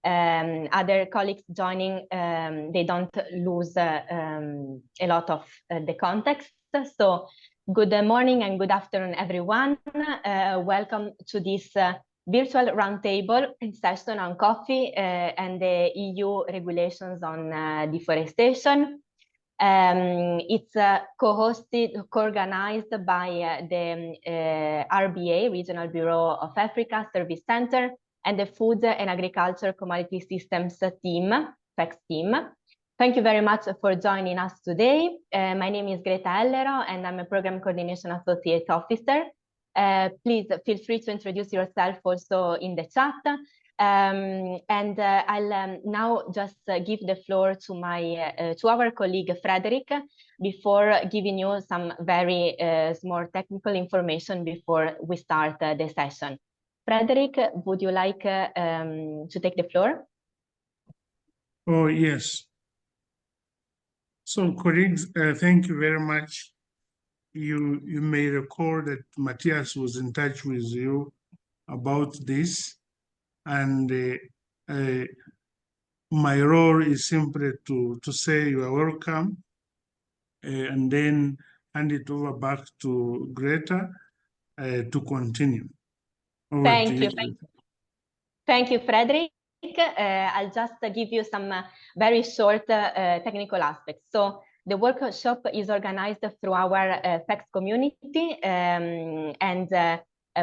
other colleagues joining, they don't lose a lot of the context. So good morning and good afternoon, everyone. Welcome to this virtual roundtable session on coffee and the EU regulations on deforestation. It's co-hosted, co-organized by the RBA, Regional Bureau of Africa Service Center, and the Food and Agriculture Commodity Systems team, FEX team. Thank you very much for joining us today. My name is Greta Ellero, and I'm a Program Coordination Associate Officer. Please feel free to introduce yourself also in the chat. I'll now just give the floor to our colleague Frederick before giving you some very small technical information before we start the session. Frederick, would you like to take the floor? Oh, yes. So, colleagues, thank you very much. You may recall that Matthias was in touch with you about this, and my role is simply to say you are welcome, and then hand it over back to Greta to continue. Thank you. Thank you, Frederick. I'll just give you some very short technical aspects. So the workshop is organized through our FEX community, and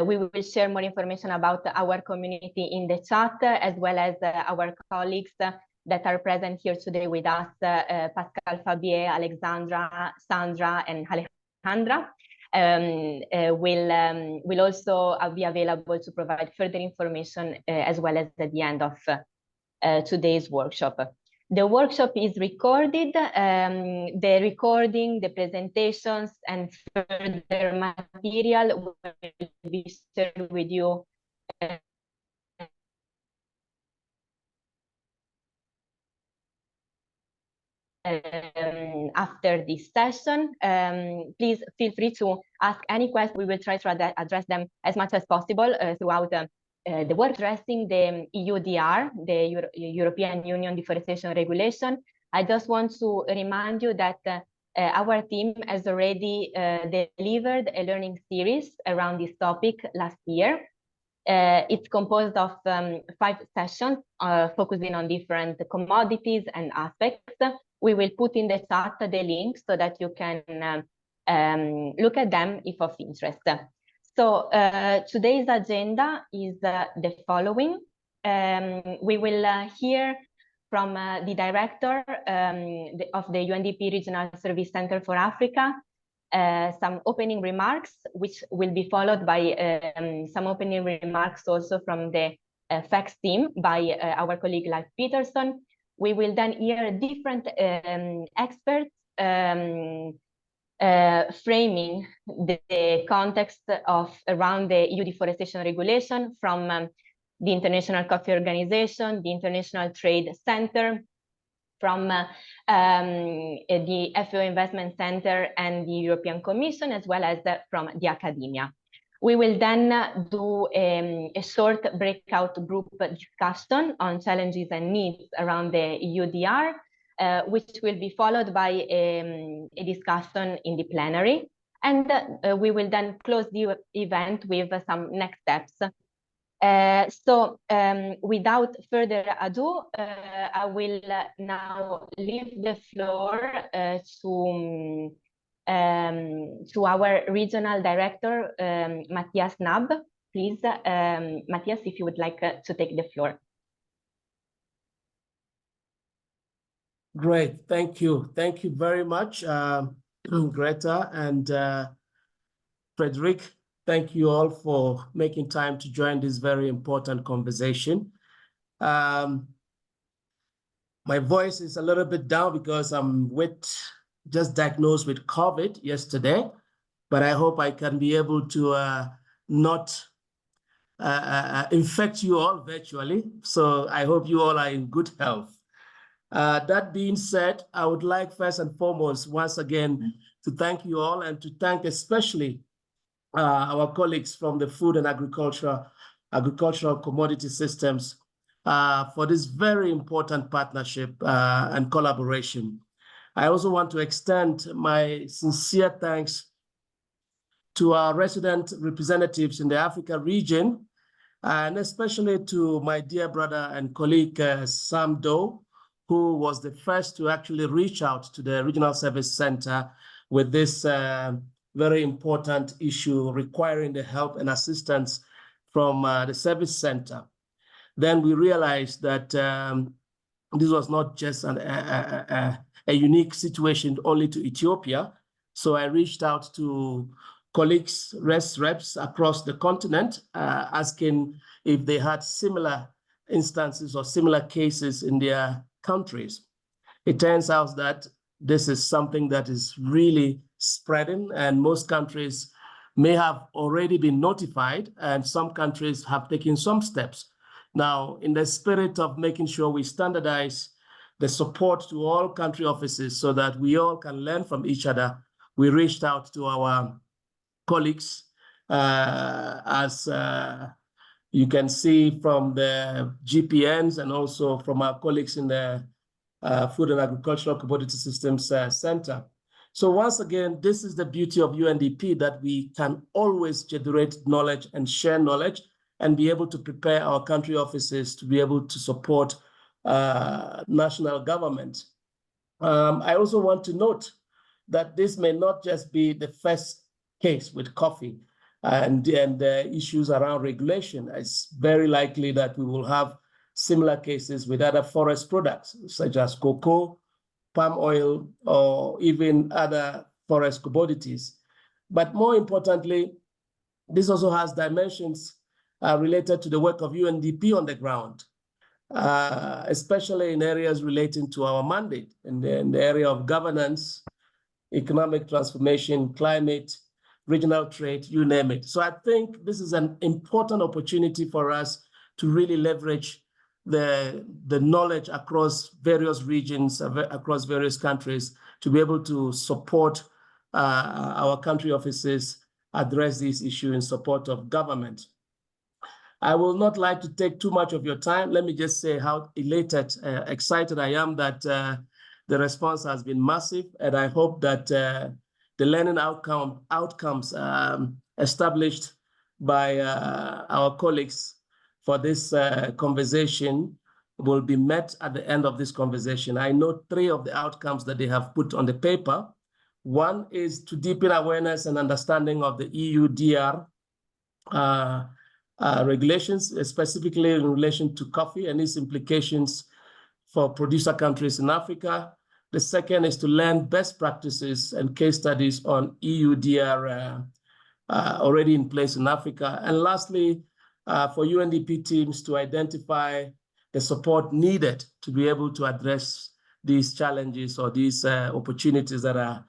we will share more information about our community in the chat, as well as our colleagues that are present here today with us, Pascal, Fabien, Alexandra, Sandra, and Alejandra. Will also be available to provide further information as well as at the end of today's workshop. The workshop is recorded. The recording, the presentations, and further material will be shared with you after this session. Please feel free to ask any questions. We will try to address them as much as possible throughout the work addressing the EUDR, the European Union Deforestation Regulation. I just want to remind you that our team has already delivered a learning series around this topic last year. It's composed of 5 sessions focusing on different commodities and aspects. We will put in the chat the link so that you can look at them if of interest. So today's agenda is the following. We will hear from the director of the UNDP Regional Service Center for Africa, some opening remarks, which will be followed by some opening remarks also from the FEX team by our colleague Leif Peterson. We will then hear different experts framing the context of around the EU Deforestation Regulation from the International Coffee Organization, the International Trade Center, from the FAO Investment Center and the European Commission, as well as from the academia. We will then do a short breakout group discussion on challenges and needs around the EUDR, which will be followed by a discussion in the plenary. And we will then close the event with some next steps. So without further ado, I will now leave the floor to our regional director, Matthias Nab. Please, Matthias, if you would like to take the floor. Great, thank you. Thank you very much, Greta and Frederick. Thank you all for making time to join this very important conversation. My voice is a little bit down because I'm just diagnosed with COVID yesterday, but I hope I can be able to not infect you all virtually. So I hope you all are in good health. That being said, I would like first and foremost, once again, to thank you all and to thank especially our colleagues from the Food and Agricultural Commodity Systems for this very important partnership and collaboration. I also want to extend my sincere thanks to our resident representatives in the Africa region, and especially to my dear brother and colleague, Sam Doe, who was the first to actually reach out to the Regional Service Center with this very important issue requiring the help and assistance from the service center. Then we realized that this was not just a unique situation only to Ethiopia. So I reached out to colleagues, reps across the continent, asking if they had similar instances or similar cases in their countries. It turns out that this is something that is really spreading, and most countries may have already been notified, and some countries have taken some steps. Now, in the spirit of making sure we standardize the support to all country offices so that we all can learn from each other, we reached out to our colleagues, as you can see from the GPNs and also from our colleagues in the Food and Agricultural Commodity Systems Center. So once again, this is the beauty of UNDP, that we can always generate knowledge and share knowledge and be able to prepare our country offices to be able to support national government. I also want to note that this may not just be the first case with coffee and issues around regulation. It's very likely that we will have similar cases with other forest products, such as cocoa, palm oil, or even other forest commodities. But more importantly, this also has dimensions related to the work of UNDP on the ground, especially in areas relating to our mandate in the area of governance, economic transformation, climate, regional trade, you name it. So I think this is an important opportunity for us to really leverage the knowledge across various regions, across various countries, to be able to support our country offices address these issues in support of government. I will not like to take too much of your time. Let me just say how elated, excited I am that the response has been massive, and I hope that the learning outcomes established by our colleagues for this conversation will be met at the end of this conversation. I know 3 of the outcomes that they have put on the paper. One is to deepen awareness and understanding of the EUDR regulations, specifically in relation to coffee and its implications for producer countries in Africa. The second is to learn best practices and case studies on EUDR already in place in Africa. And lastly, for UNDP teams to identify the support needed to be able to address these challenges or these opportunities that are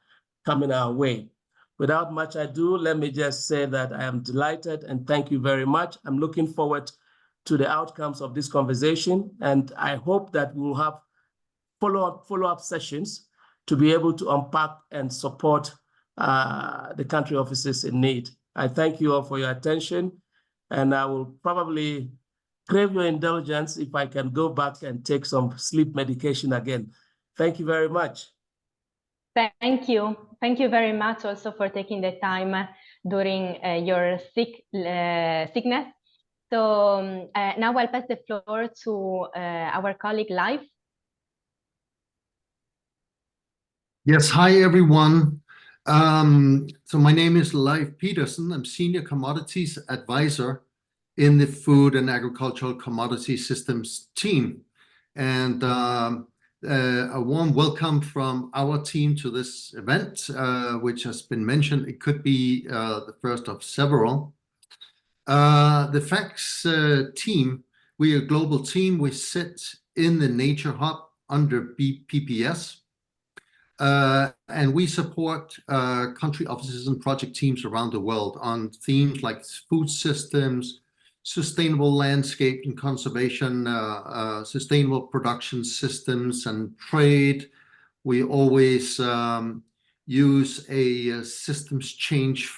coming our way. Without much ado, let me just say that I am delighted and thank you very much. I'm looking forward to the outcomes of this conversation, and I hope that we will have follow-up sessions to be able to unpack and support the country offices in need. I thank you all for your attention, and I will probably crave your indulgence if I can go back and take some sleep medication again. Thank you very much. Thank you. Thank you very much also for taking the time during your sickness. So now I'll pass the floor to our colleague, Leif. Yes, hi everyone. So my name is Leif Peterson. I'm Senior Commodities Advisor in the Food and Agricultural Commodity Systems team. And a warm welcome from our team to this event, which has been mentioned. It could be the first of several. The FACTS team, we're a global team. We sit in the Nature Hub under PPS. And we support country offices and project teams around the world on themes like food systems, sustainable landscape and conservation, sustainable production systems and trade. We always use a systems change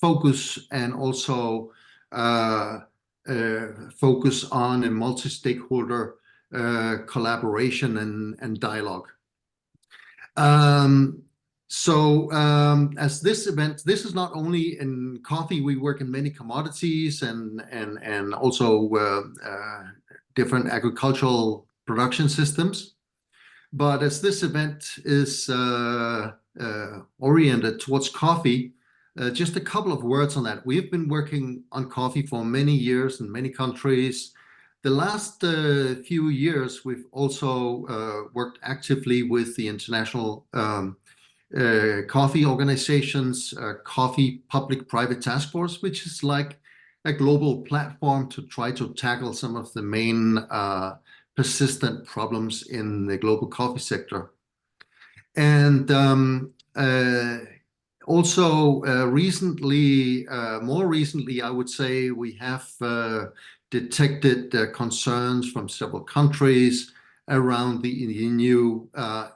focus and also focus on a multi-stakeholder collaboration and dialogue. As this event, this is not only in coffee, we work in many commodities and also different agricultural production systems. But as this event is oriented towards coffee, just a couple of words on that. We've been working on coffee for many years in many countries. The last few years, we've also worked actively with the international coffee organizations, Coffee Public-Private Task Force, which is like a global platform to try to tackle some of the main persistent problems in the global coffee sector. And also recently, more recently, I would say, we have detected concerns from several countries around the new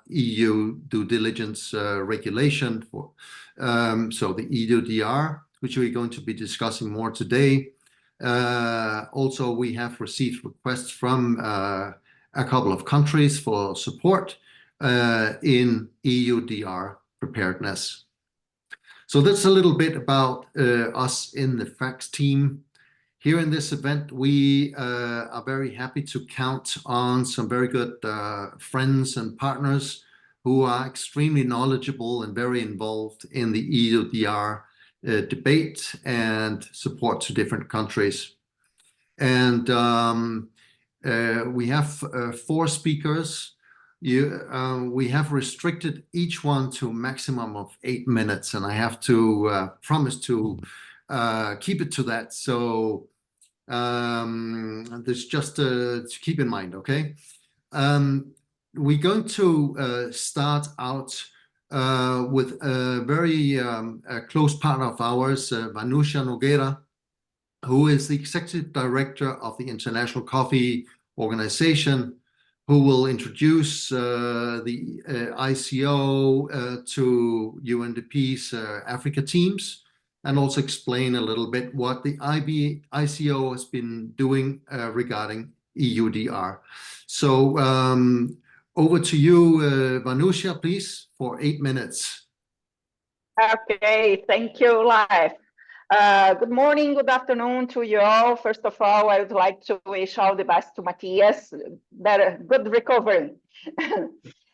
EU due diligence regulation for so the EUDR, which we're going to be discussing more today. Also, we have received requests from a couple of countries for support in EUDR preparedness. So that's a little bit about us in the FACTS team. Here in this event, we are very happy to count on some very good friends and partners who are extremely knowledgeable and very involved in the EUDR debate and support to different countries. And we have 4 speakers. We have restricted each one to a maximum of 8 minutes, and I have to promise to keep it to that. So this just to keep in mind, okay? We're going to start out with a very close partner of ours, Vanusia Nogueira, who is the Executive Director of the International Coffee Organization, who will introduce the ICO to UNDP's Africa teams, and also explain a little bit what the ICO has been doing regarding EUDR. So over to you, Vanusia, please, for 8 minutes. Okay, thank you, Live. Good morning, good afternoon to you all. First of all, I would like to wish all the best to Matthias, good recovery.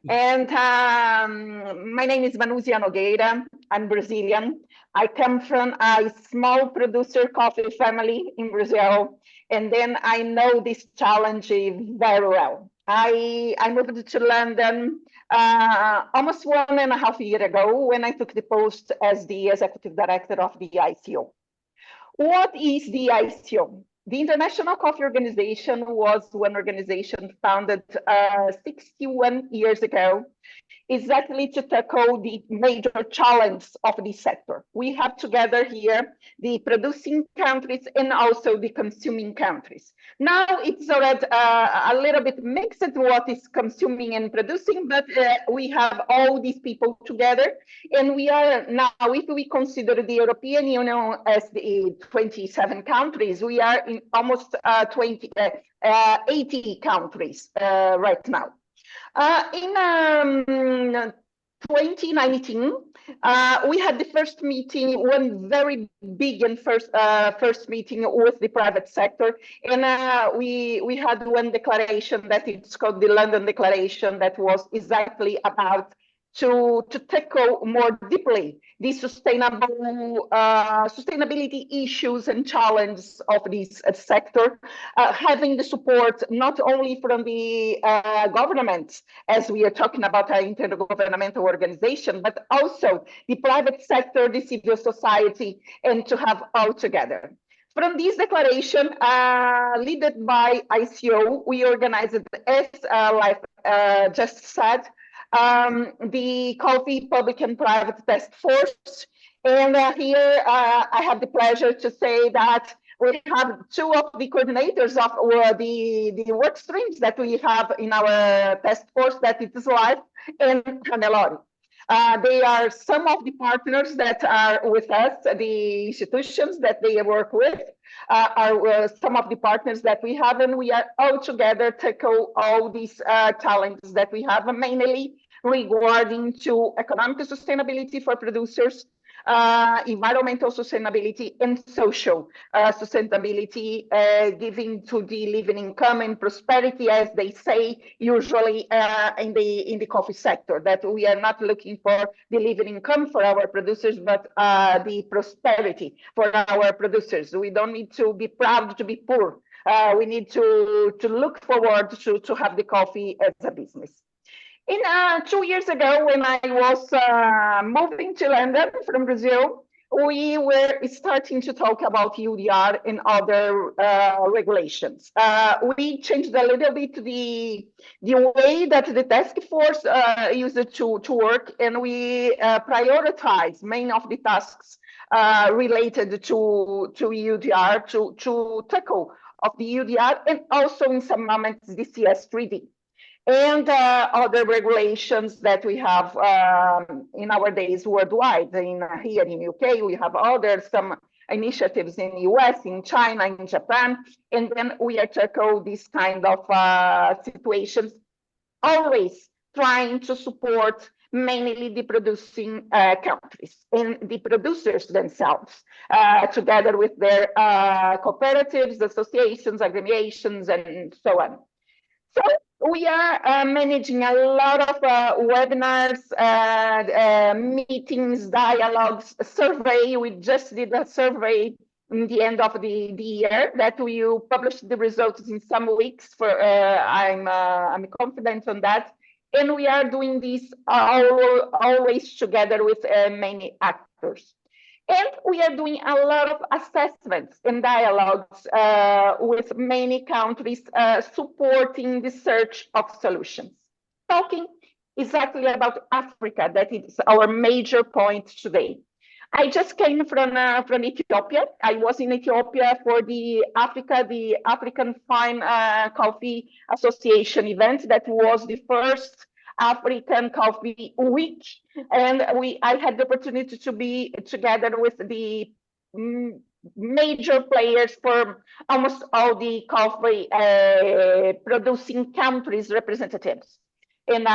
And my name is Vanusia Nogueira. I'm Brazilian. I come from a small producer coffee family in Brazil, and then I know this challenge very well. I moved to London almost 1.5 years ago when I took the post as the Executive Director of the ICO. What is the ICO? The International Coffee Organization was one organization founded 61 years ago, exactly to tackle the major challenge of this sector. We have together here the producing countries and also the consuming countries. Now it's already a little bit mixed what is consuming and producing, but we have all these people together, and we are now, if we consider the European Union as the 27 countries, we are in almost 80 countries right now. In 2019, we had the first meeting, one very big and first meeting with the private sector, and we had one declaration that it's called the London Declaration, that was exactly about to tackle more deeply the sustainability issues and challenges of this sector, having the support not only from the governments, as we are talking about our intergovernmental organization, but also the private sector, the civil society, and to have all together. From this declaration, led by ICO, we organized, as Life just said, the Coffee Public and Private Task Force. And here I have the pleasure to say that we have 2 of the coordinators of the work streams that we have in our task force, that it is Life and Hannelore. They are some of the partners that are with us, the institutions that they work with, are some of the partners that we have, and we are all together tackle all these challenges that we have, mainly regarding to economic sustainability for producers, environmental sustainability, and social sustainability, giving to the living income and prosperity, as they say usually in the coffee sector, that we are not looking for the living income for our producers, but the prosperity for our producers. We don't need to be proud to be poor. We need to look forward to have the coffee as a business. 2 years ago, when I was moving to London from Brazil, we were starting to talk about EUDR and other regulations. We changed a little bit the way that the task force used to work, and we prioritized many of the tasks related to EUDR, to tackle of the EUDR, and also in some moments the CS3D. And other regulations that we have in our days worldwide. Here in UK, we have some initiatives in US, in China, in Japan, and then we are tackle these kind of situations, always trying to support mainly the producing countries and the producers themselves, together with their cooperatives, associations, aggregations, and so on. So we are managing a lot of webinars, meetings, dialogues, survey. We just did a survey in the end of the year that we will publish the results in some weeks. I'm confident on that. And we are doing this always together with many actors. And we are doing a lot of assessments and dialogues with many countries supporting the search of solutions. Talking exactly about Africa, that is our major point today. I just came from Ethiopia. I was in Ethiopia for the African Fine Coffee Association event. That was the first African Coffee Week, and I had the opportunity to be together with the major players for almost all the coffee producing countries representatives in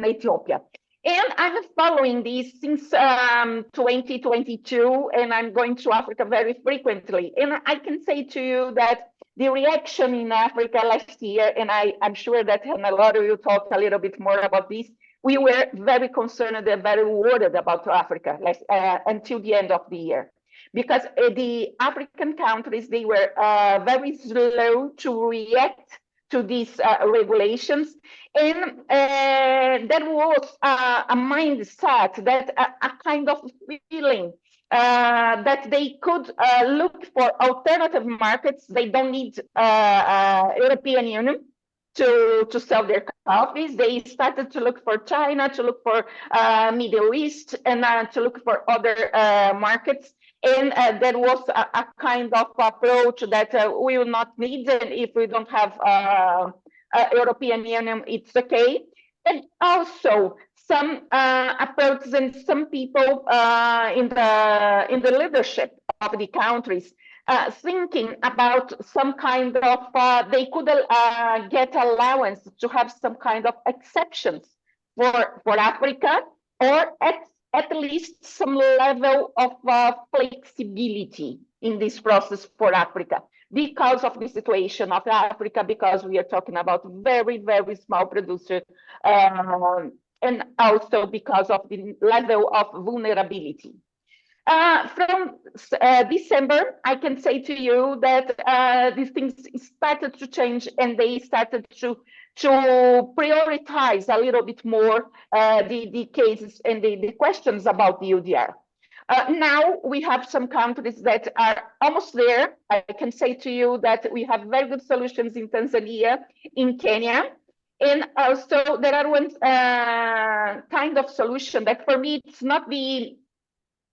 Ethiopia. And I'm following this since 2022, and I'm going to Africa very frequently. And I can say to you that the reaction in Africa last year, and I'm sure that Hannelore will talk a little bit more about this, we were very concerned and very worried about Africa until the end of the year. Because the African countries, they were very slow to react to these regulations. And there was a mindset, that a kind of feeling that they could look for alternative markets. They don't need European Union to sell their coffees. They started to look for China, to look for Middle East, and to look for other markets. And there was a kind of approach that we will not need, and if we don't have European Union, it's okay. And also some approaches and some people in the leadership of the countries thinking about some kind of, they could get allowance to have some kind of exceptions for Africa, or at least some level of flexibility in this process for Africa, because of the situation of Africa, because we are talking about very, very small producers, and also because of the level of vulnerability. From December, I can say to you that these things started to change, and they started to prioritize a little bit more the cases and the questions about the EUDR. Now we have some countries that are almost there. I can say to you that we have very good solutions in Tanzania, in Kenya, and also there are one kind of solution that for me it's not the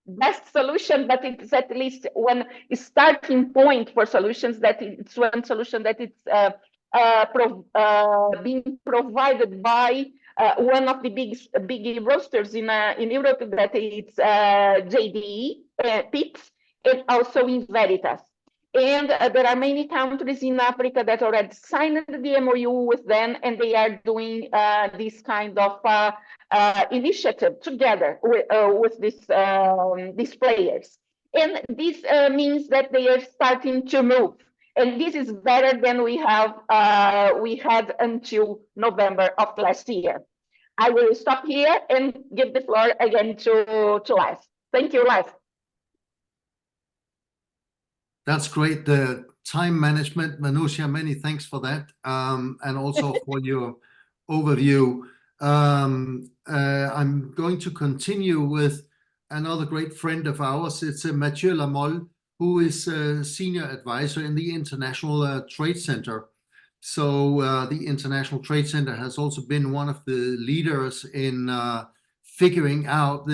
best solution, but it's at least one starting point for solutions. That it's one solution that it's being provided by one of the big roasters in Europe that is JDE, PITS, and also in Veritas. And there are many countries in Africa that already signed the MOU with them, and they are doing this kind of initiative together with these players. And this means that they are starting to move. And this is better than we had until November of last year. I will stop here and give the floor again to Les. Thank you, Les. That's great. The time management, Manusha, many thanks for that. And also for your overview. I'm going to continue with another great friend of ours. It's Mathieu Lamolle, who is a senior advisor in the International Trade Center. So the International Trade Center has also been one of the leaders in figuring out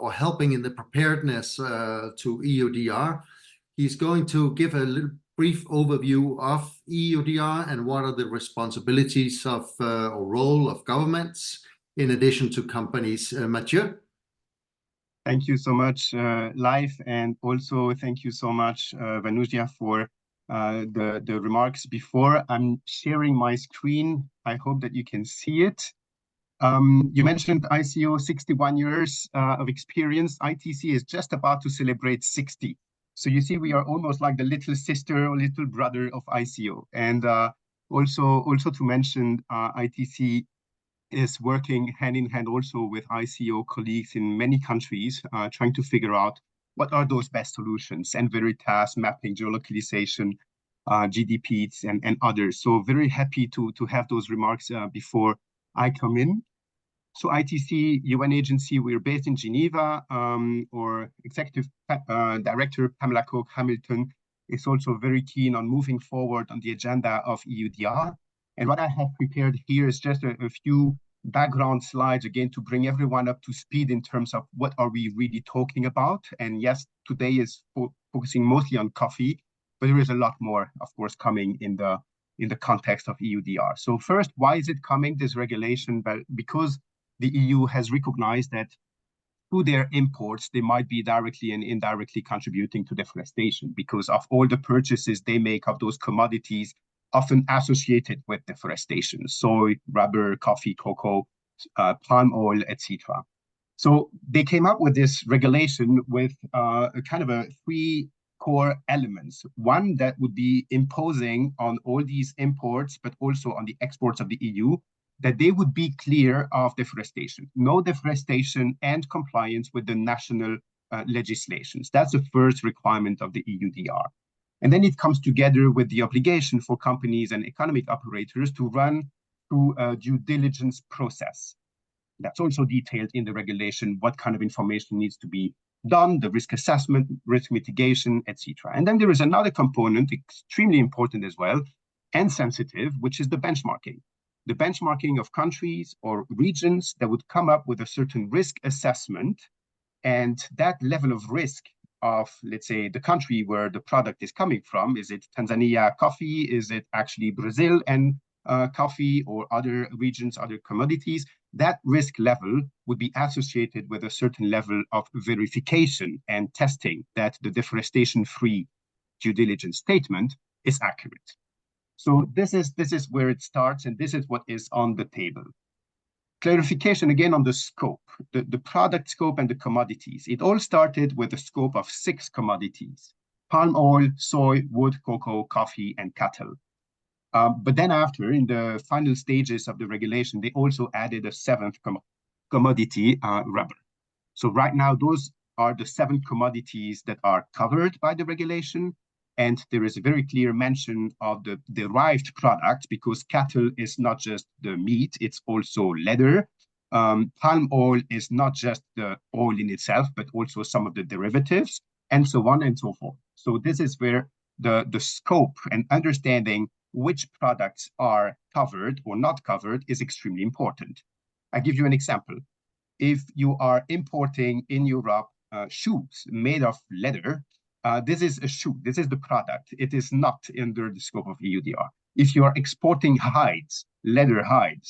or helping in the preparedness to EUDR. He's going to give a little brief overview of EUDR and what are the responsibilities of or role of governments in addition to companies. Mathieu? Thank you so much, Leif, and also thank you so much, Vanusia, for the remarks before. I'm sharing my screen. I hope that you can see it. You mentioned ICO 61 years of experience. ITC is just about to celebrate 60. So you see, we are almost like the little sister or little brother of ICO. And also to mention, ITC is working hand in hand also with ICO colleagues in many countries, trying to figure out what are those best solutions, and Veritas, mapping, geolocalization, GDPs, and others. So very happy to have those remarks before I come in. So ITC, UN agency, we're based in Geneva. Our executive director, Pamela Cook-Hamilton, is also very keen on moving forward on the agenda of EUDR. And what I have prepared here is just a few background slides, again, to bring everyone up to speed in terms of what are we really talking about. And yes, today is focusing mostly on coffee, but there is a lot more, of course, coming in the context of EUDR. So first, why is it coming, this regulation? But because the EU has recognized that through their imports, they might be directly and indirectly contributing to deforestation because of all the purchases they make of those commodities often associated with deforestation: soy, rubber, coffee, cocoa, palm oil, etc. So they came up with this regulation with a kind of three core elements. One that would be imposing on all these imports, but also on the exports of the EU, that they would be clear of deforestation, no deforestation, and compliance with the national legislations. That's the first requirement of the EUDR. And then it comes together with the obligation for companies and economic operators to run through a due diligence process. That's also detailed in the regulation, what kind of information needs to be done, the risk assessment, risk mitigation, etc. And then there is another component, extremely important as well, and sensitive, which is the benchmarking. The benchmarking of countries or regions that would come up with a certain risk assessment, and that level of risk of, let's say, the country where the product is coming from. Is it Tanzania coffee? Is it actually Brazil and coffee, or other regions, other commodities? That risk level would be associated with a certain level of verification and testing that the deforestation-free due diligence statement is accurate. So this is where it starts, and this is what is on the table. Clarification again on the scope, the product scope and the commodities. It all started with a scope of 6 commodities: palm oil, soy, wood, cocoa, coffee, and cattle. But then after, in the final stages of the regulation, they also added a 7th commodity, rubber. So right now, those are the 7 commodities that are covered by the regulation. And there is a very clear mention of the derived product, because cattle is not just the meat, it's also leather. Palm oil is not just the oil in itself, but also some of the derivatives, and so on and so forth. So this is where the scope and understanding which products are covered or not covered is extremely important. I give you an example. If you are importing in Europe shoes made of leather, this is a shoe, this is the product. It is not under the scope of EUDR. if you are exporting hides, leather hides,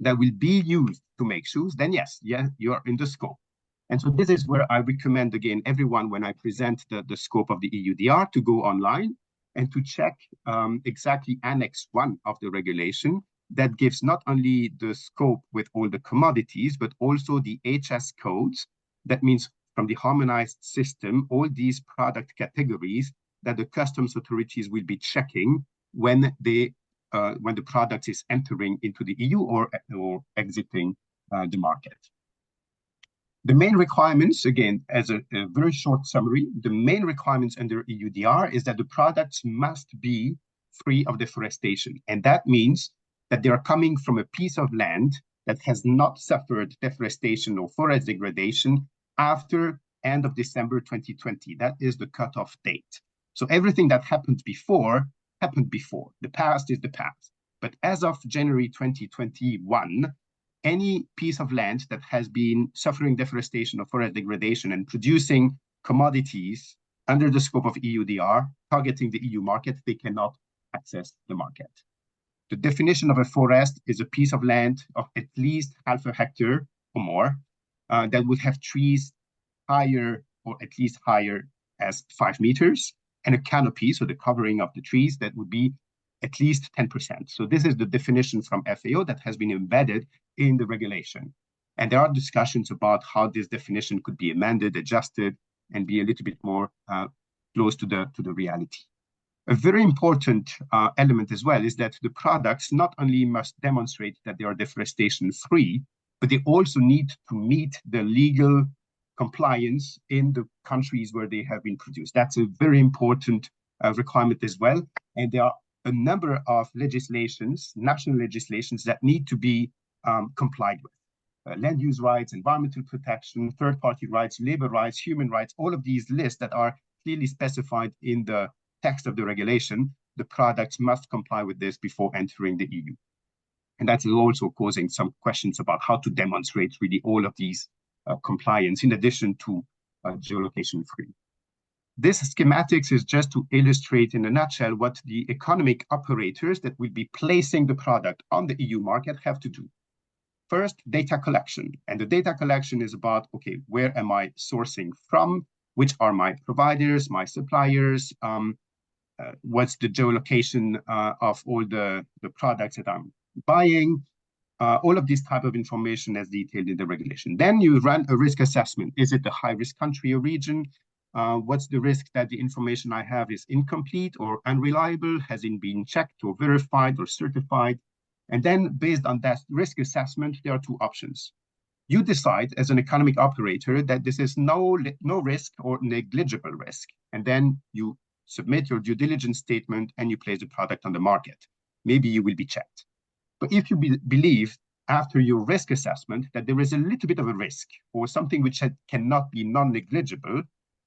that will be used to make shoes, then yes, you are in the scope. And so this is where I recommend, again, everyone, when I present the scope of the EUDR, to go online and to check exactly Annex 1 of the regulation that gives not only the scope with all the commodities, but also the HS codes. That means from the harmonized system, all these product categories that the customs authorities will be checking when the product is entering into the EU or exiting the market. The main requirements, again, as a very short summary, the main requirements under EUDR is that the products must be free of deforestation. And that means that they are coming from a piece of land that has not suffered deforestation or forest degradation after end of December 2020. That is the cutoff date. So everything that happened before. The past is the past. But as of January 2021, any piece of land that has been suffering deforestation or forest degradation and producing commodities under the scope of EUDR, targeting the EU market, they cannot access the market. The definition of a forest is a piece of land of at least half a hectare or more that would have trees higher or at least higher as 5 meters, and a canopy, so the covering of the trees, that would be at least 10%. So this is the definition from FAO that has been embedded in the regulation. And there are discussions about how this definition could be amended, adjusted, and be a little bit more close to the reality. A very important element as well is that the products not only must demonstrate that they are deforestation-free, but they also need to meet the legal compliance in the countries where they have been produced. That's a very important requirement as well. And there are a number of legislations, national legislations, that need to be complied with. Land use rights, environmental protection, third-party rights, labor rights, human rights, all of these lists that are clearly specified in the text of the regulation, the products must comply with this before entering the EU. And that's also causing some questions about how to demonstrate really all of these compliance in addition to geolocation free. This schematics is just to illustrate in a nutshell what the economic operators that will be placing the product on the EU market have to do. First, data collection. And the data collection is about, okay, where am I sourcing from? Which are my providers, my suppliers? What's the geolocation of all the products that I'm buying? All of this type of information as detailed in the regulation. Then you run a risk assessment. Is it a high-risk country or region? What's the risk that the information I have is incomplete or unreliable? Has it been checked or verified or certified? And then based on that risk assessment, there are two options. You decide as an economic operator that this is no risk or negligible risk. And then you submit your due diligence statement and you place the product on the market. Maybe you will be checked. But if you believe after your risk assessment that there is a little bit of a risk or something which cannot be non-negligible,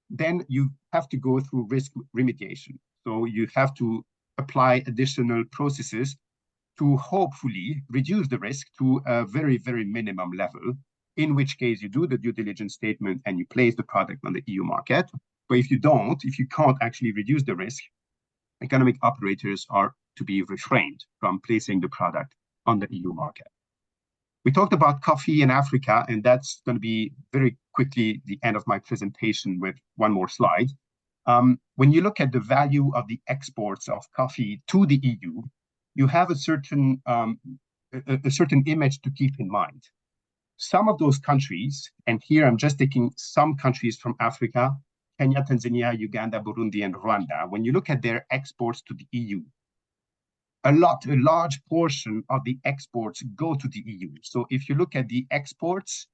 then you have to go through risk remediation. So you have to apply additional processes to hopefully reduce the risk to a very, very minimum level, in which case you do the due diligence statement and you place the product on the EU market. But if you can't actually reduce the risk, economic operators are to be refrained from placing the product on the EU market. We talked about coffee in Africa, and that's going to be very quickly the end of my presentation with one more slide. When you look at the value of the exports of coffee to the EU, you have a certain image to keep in mind. Some of those countries, and here I'm just taking some countries from Africa, Kenya, Tanzania, Uganda, Burundi, and Rwanda, when you look at their exports to the EU, a large portion of the exports go to the EU. So if you look at the exports,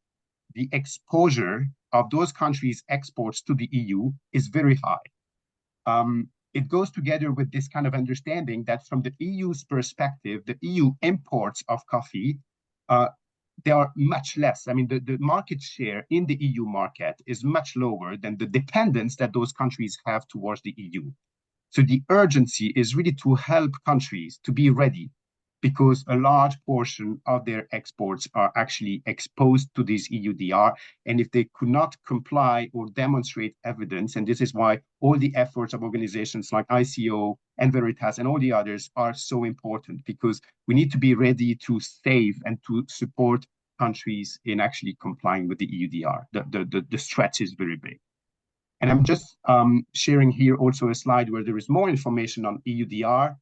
the exposure of those countries' exports to the EU is very high. It goes together with this kind of understanding that from the EU's perspective, the EU imports of coffee, they are much less. I mean, the market share in the EU market is much lower than the dependence that those countries have towards the EU. So the urgency is really to help countries to be ready because a large portion of their exports are actually exposed to this EUDR. And if they could not comply or demonstrate evidence, and this is why all the efforts of organizations like ICO and Veritas and all the others are so important, because we need to be ready to save and to support countries in actually complying with the EUDR. The stretch is very big. And I'm just sharing here also a slide where there is more information on EUDR.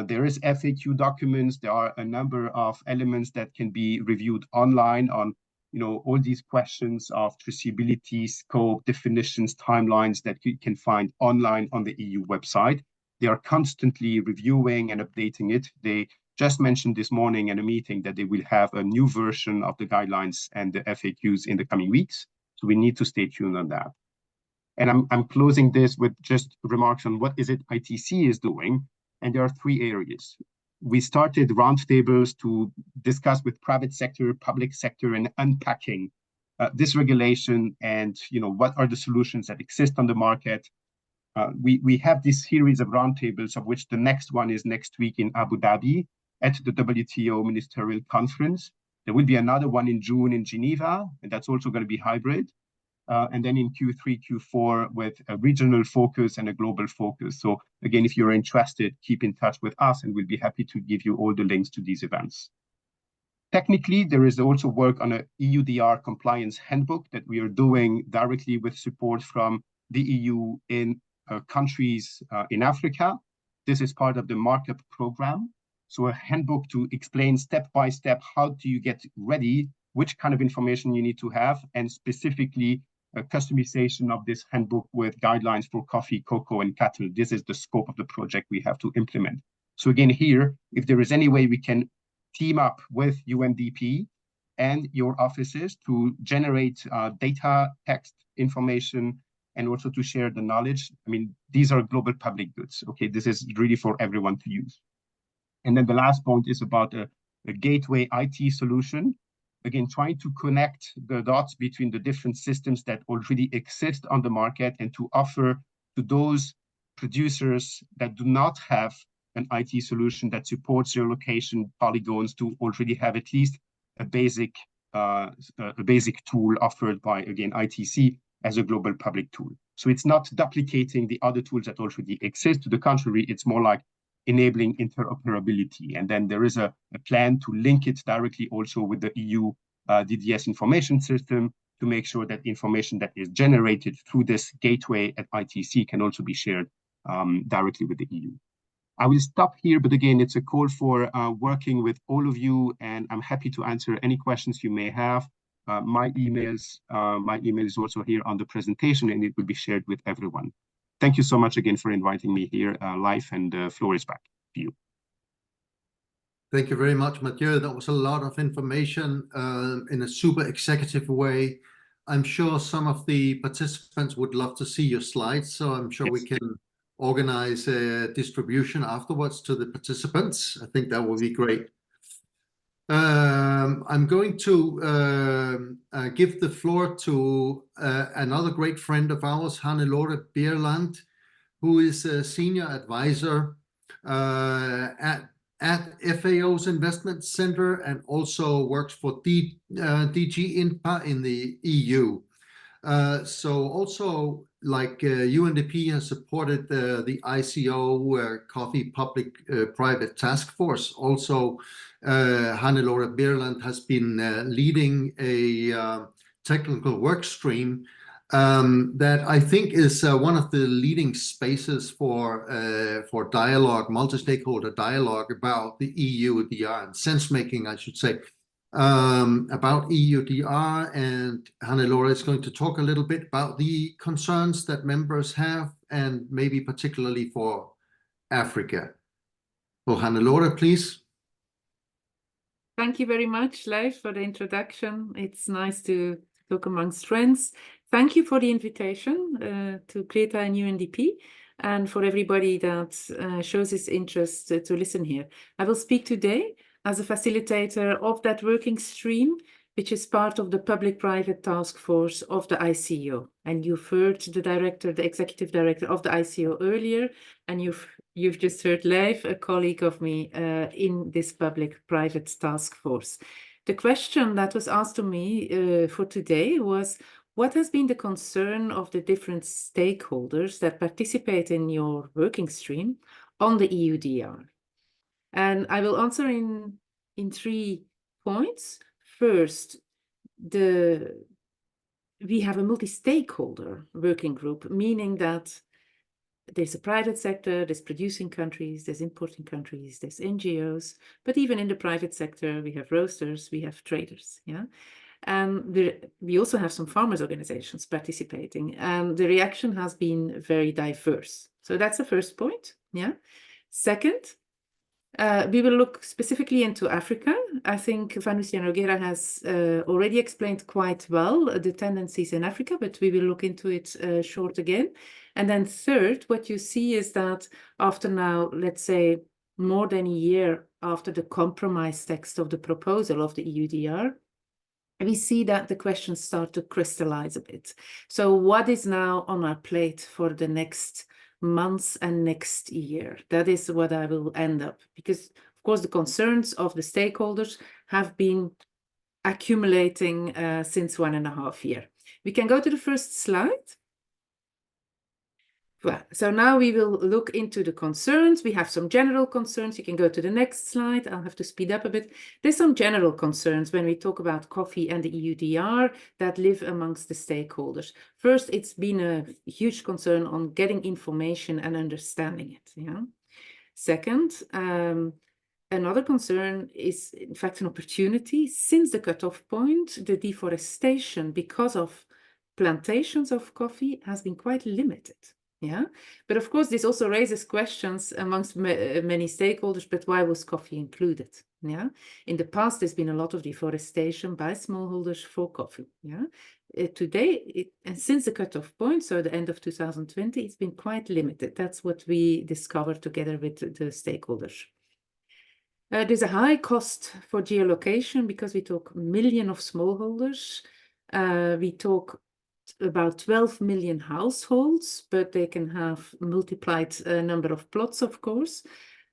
There is FAQ documents. There are a number of elements that can be reviewed online on, all these questions of traceability, scope, definitions, timelines that you can find online on the EU website. They are constantly reviewing and updating it. They just mentioned this morning in a meeting that they will have a new version of the guidelines and the FAQs in the coming weeks. So we need to stay tuned on that. And I'm closing this with just remarks on what is it ITC is doing. And there are 3 areas. We started roundtables to discuss with private sector, public sector, and unpacking this regulation and what are the solutions that exist on the market. We have this series of roundtables, of which the next one is next week in Abu Dhabi at the WTO Ministerial Conference. There will be another one in June in Geneva, and that's also going to be hybrid. And then in Q3, Q4 with a regional focus and a global focus. So again, if you're interested, keep in touch with us and we'll be happy to give you all the links to these events. Technically, there is also work on a EUDR compliance handbook that we are doing directly with support from the EU in countries in Africa. This is part of the markup program. So a handbook to explain step by step, how do you get ready, which kind of information you need to have, and specifically a customization of this handbook with guidelines for coffee, cocoa, and cattle. This is the scope of the project we have to implement. So again, here, if there is any way we can team up with UNDP and your offices to generate data, text, information, and also to share the knowledge. I mean, these are global public goods, okay? This is really for everyone to use. And then the last point is about a gateway IT solution. Again, trying to connect the dots between the different systems that already exist on the market and to offer to those producers that do not have an IT solution that supports their location polygons to already have at least a basic tool offered by, again, ITC as a global public tool. So it's not duplicating the other tools that already exist. To the contrary, it's more like enabling interoperability. And then there is a plan to link it directly also with the EU DDS information system to make sure that information that is generated through this gateway at ITC can also be shared directly with the EU. I will stop here, but again, it's a call for working with all of you, and I'm happy to answer any questions you may have. My email is also here on the presentation, and it will be shared with everyone. Thank you so much again for inviting me here live, and the floor is back to you. Thank you very much, Mathieu. That was a lot of information in a super executive way. I'm sure some of the participants would love to see your slides, so I'm sure we can organize a distribution afterwards to the participants. I think that will be great. I'm going to give the floor to another great friend of ours, Hannelore Bierland, who is a senior advisor at FAO's Investment Center and also works for DG INPA in the EU. So also, like UNDP has supported the ICO Coffee Public-Private Task Force. Also, Hannelore Bierland has been leading a technical work stream that I think is one of the leading spaces for dialogue, multi-stakeholder dialogue about the EUDR and sense-making, I should say, about EUDR. And Hannelore is going to talk a little bit about the concerns that members have, and maybe particularly for Africa. So Hannelore, please. Thank you very much, Leif, for the introduction. It's nice to talk amongst friends. Thank you for the invitation to Greta and UNDP, and for everybody that shows his interest to listen here. I will speak today as a facilitator of that working stream which is part of the public-private task force of the ICO. And you've heard the director, the executive director of the ICO earlier, and you've just heard Leif, a colleague of me, in this public-private task force. The question that was asked to me for today was, what has been the concern of the different stakeholders that participate in your working stream on the EUDR? And I will answer in 3 points. First, we have a multi-stakeholder working group, meaning that there's a private sector, there's producing countries, there's importing countries, there's NGOs, but even in the private sector, we have roasters, we have traders, yeah? And we also have some farmers organizations participating, and the reaction has been very diverse. So that's the first point, yeah? Second, we will look specifically into Africa. I think Vanusia Nogueira has already explained quite well the tendencies in Africa, but we will look into it short again. And then third, what you see is that after now, let's say, more than a year after the compromise text of the proposal of the EUDR, we see that the questions start to crystallize a bit. So what is now on our plate for the next months and next year? That is what I will end up, because of course the concerns of the stakeholders have been accumulating since 1.5 years. We can go to the first slide. Well, so now we will look into the concerns. We have some general concerns. You can go to the next slide. I'll have to speed up a bit. There's some general concerns when we talk about coffee and the EUDR that live amongst the stakeholders. First, it's been a huge concern on getting information and understanding it. Yeah. Second, another concern is, in fact, an opportunity. Since the cutoff point, the deforestation because of plantations of coffee has been quite limited. Yeah, but of course, this also raises questions amongst many stakeholders, but why was coffee included? Yeah, in the past, there's been a lot of deforestation by smallholders for coffee. Yeah, today, and since the cutoff point, so the end of 2020, it's been quite limited. That's what we discovered together with the stakeholders. There's a high cost for geolocation because we talk millions of smallholders. We talk about 12 million households, but they can have multiplied number of plots, of course,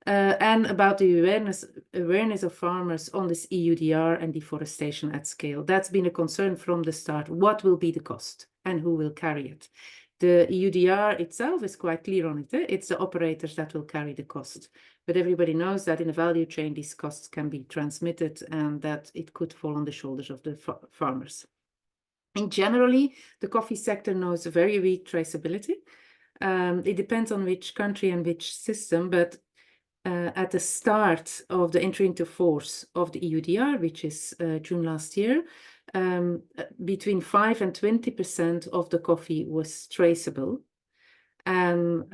and about the awareness of farmers on this EUDR and deforestation at scale. That's been a concern from the start. What will be the cost and who will carry it? The EUDR itself is quite clear on it. It's the operators that will carry the cost. But everybody knows that in a value chain, these costs can be transmitted and that it could fall on the shoulders of the farmers. And generally, the coffee sector knows very weak traceability. It depends on which country and which system, but at the start of the entry into force of the EUDR, which is June last year, between 5 and 20% of the coffee was traceable. And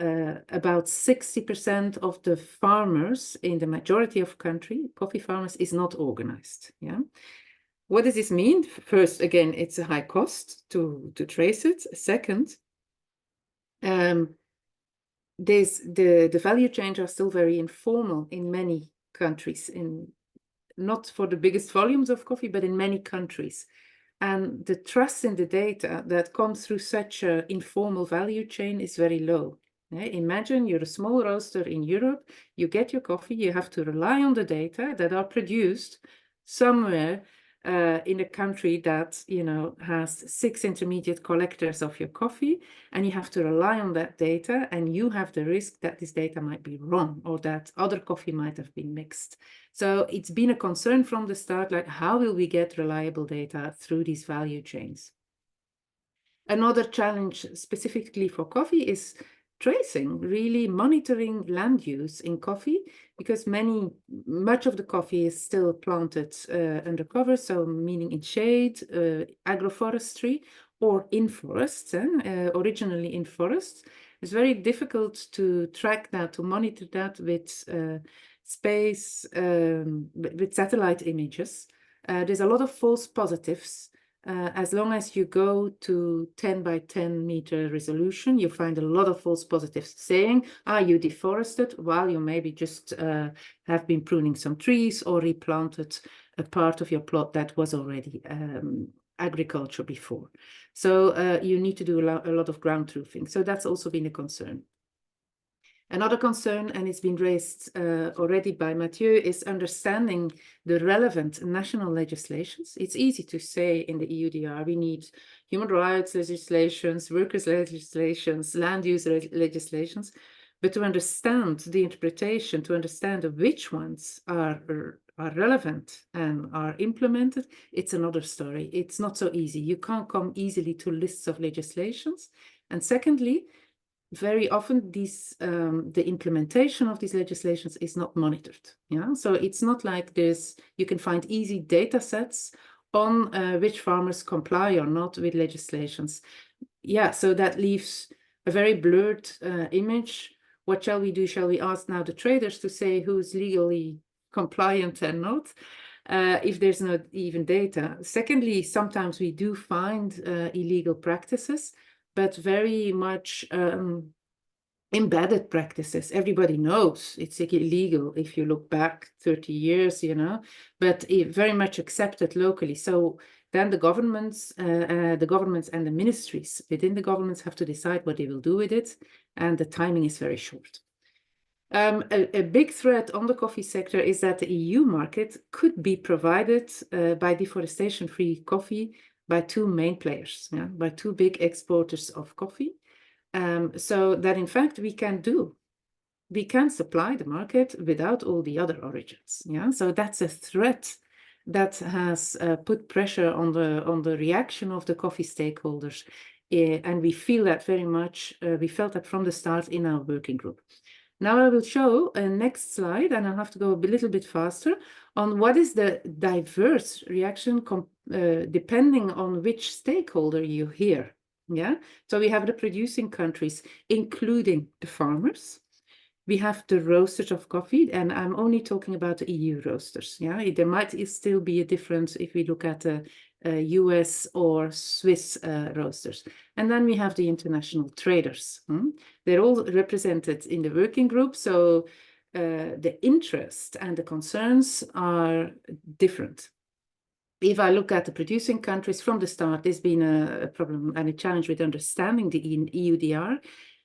about 60% of the farmers in the majority of coffee farmers, is not organized. Yeah. What does this mean? First, again, it's a high cost to trace it. Second, the value chains are still very informal in many countries, not for the biggest volumes of coffee, but in many countries. And the trust in the data that comes through such an informal value chain is very low. Imagine you're a small roaster in Europe, you get your coffee, you have to rely on the data that are produced somewhere in a country that, you know, has 6 intermediate collectors of your coffee, and you have to rely on that data, and you have the risk that this data might be wrong or that other coffee might have been mixed. So it's been a concern from the start, like, how will we get reliable data through these value chains? Another challenge specifically for coffee is tracing, really monitoring land use in coffee, because much of the coffee is still planted under cover, so meaning in shade, agroforestry, or in forests, originally in forests. It's very difficult to track that, to monitor that with space, with satellite images. There's a lot of false positives as long as you go to 10 by 10 meter resolution, you find a lot of false positives saying, you deforested while you maybe just have been pruning some trees or replanted a part of your plot that was already agriculture before. So you need to do a lot of ground truthing. So that's also been a concern. Another concern, and it's been raised already by Mathieu, is understanding the relevant national legislations. It's easy to say in the EUDR, we need human rights legislations, workers' legislations, land use legislations, but to understand the interpretation, to understand which ones are relevant and are implemented, it's another story. It's not so easy. You can't come easily to lists of legislations. And secondly, very often the implementation of these legislations is not monitored. Yeah, so it's not like this. You can find easy data sets on which farmers comply or not with legislations. Yeah, so that leaves a very blurred image. What shall we do? Shall we ask now the traders to say who's legally compliant and not? If there's not even data. Secondly, sometimes we do find illegal practices, but very much embedded practices. Everybody knows it's illegal if you look back 30 years, you know, but very much accepted locally. So then the governments and the ministries within the governments have to decide what they will do with it, and the timing is very short. A big threat on the coffee sector is that the EU market could be provided by deforestation-free coffee by two main players, by two big exporters of coffee. So that in fact we can supply the market without all the other origins. Yeah, so that's a threat that has put pressure on the reaction of the coffee stakeholders, and we feel that very much. We felt that from the start in our working group. Now I will show a next slide, and I'll have to go a little bit faster on what is the diverse reaction depending on which stakeholder you hear. Yeah, so we have the producing countries, including the farmers. We have the roasters of coffee, and I'm only talking about the EU roasters. Yeah, there might still be a difference if we look at the US or Swiss roasters. And then we have the international traders. They're all represented in the working group, so the interest and the concerns are different. If I look at the producing countries from the start, there's been a problem and a challenge with understanding the EUDR,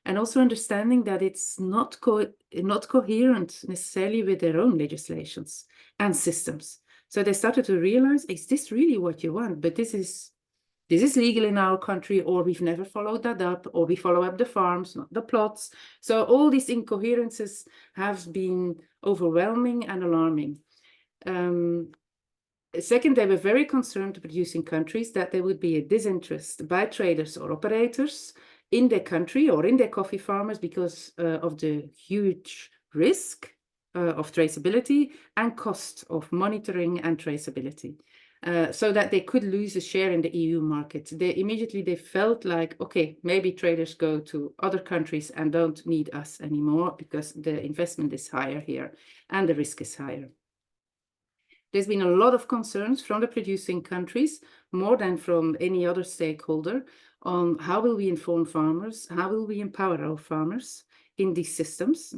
and also understanding that it's not coherent necessarily with their own legislations and systems. So they started to realize, is this really what you want? But this is legal in our country, or we've never followed that up, or we follow up the farms, not the plots. So all these incoherences have been overwhelming and alarming. Second, they were very concerned, the producing countries, that there would be a disinterest by traders or operators in their country or in their coffee farmers because of the huge risk of traceability and cost of monitoring and traceability, so that they could lose a share in the EU market. They felt like, okay, maybe traders go to other countries and don't need us anymore because the investment is higher here and the risk is higher. There's been a lot of concerns from the producing countries, more than from any other stakeholder, on how will we inform farmers, how will we empower our farmers in these systems,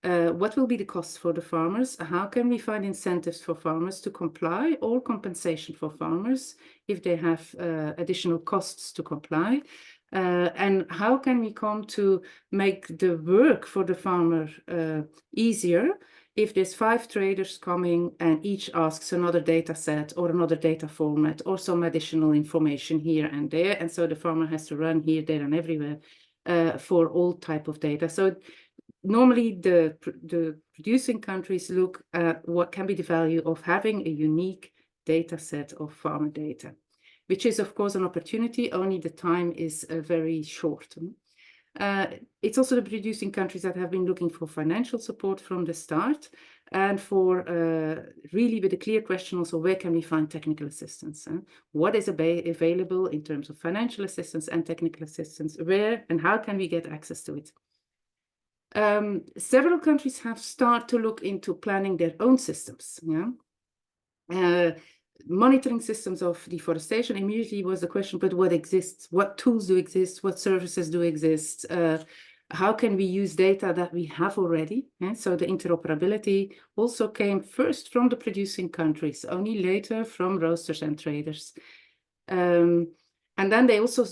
what will be the costs for the farmers, how can we find incentives for farmers to comply or compensation for farmers if they have additional costs to comply, and how can we come to make the work for the farmer easier if there's 5 traders coming and each asks another data set or another data format or some additional information here and there. And so the farmer has to run here, there and everywhere for all type of data. So normally the producing countries look at what can be the value of having a unique data set of farmer data, which is of course an opportunity, only the time is very short. It's also the producing countries that have been looking for financial support from the start, and for really with a clear question also, where can we find technical assistance? What is available in terms of financial assistance and technical assistance? Where and how can we get access to it? Several countries have started to look into planning their own systems. monitoring systems of deforestation, immediately was the question, but what exists? What tools do exist? What services do exist? How can we use data that we have already? So the interoperability also came first from the producing countries, only later from roasters and traders. And then they also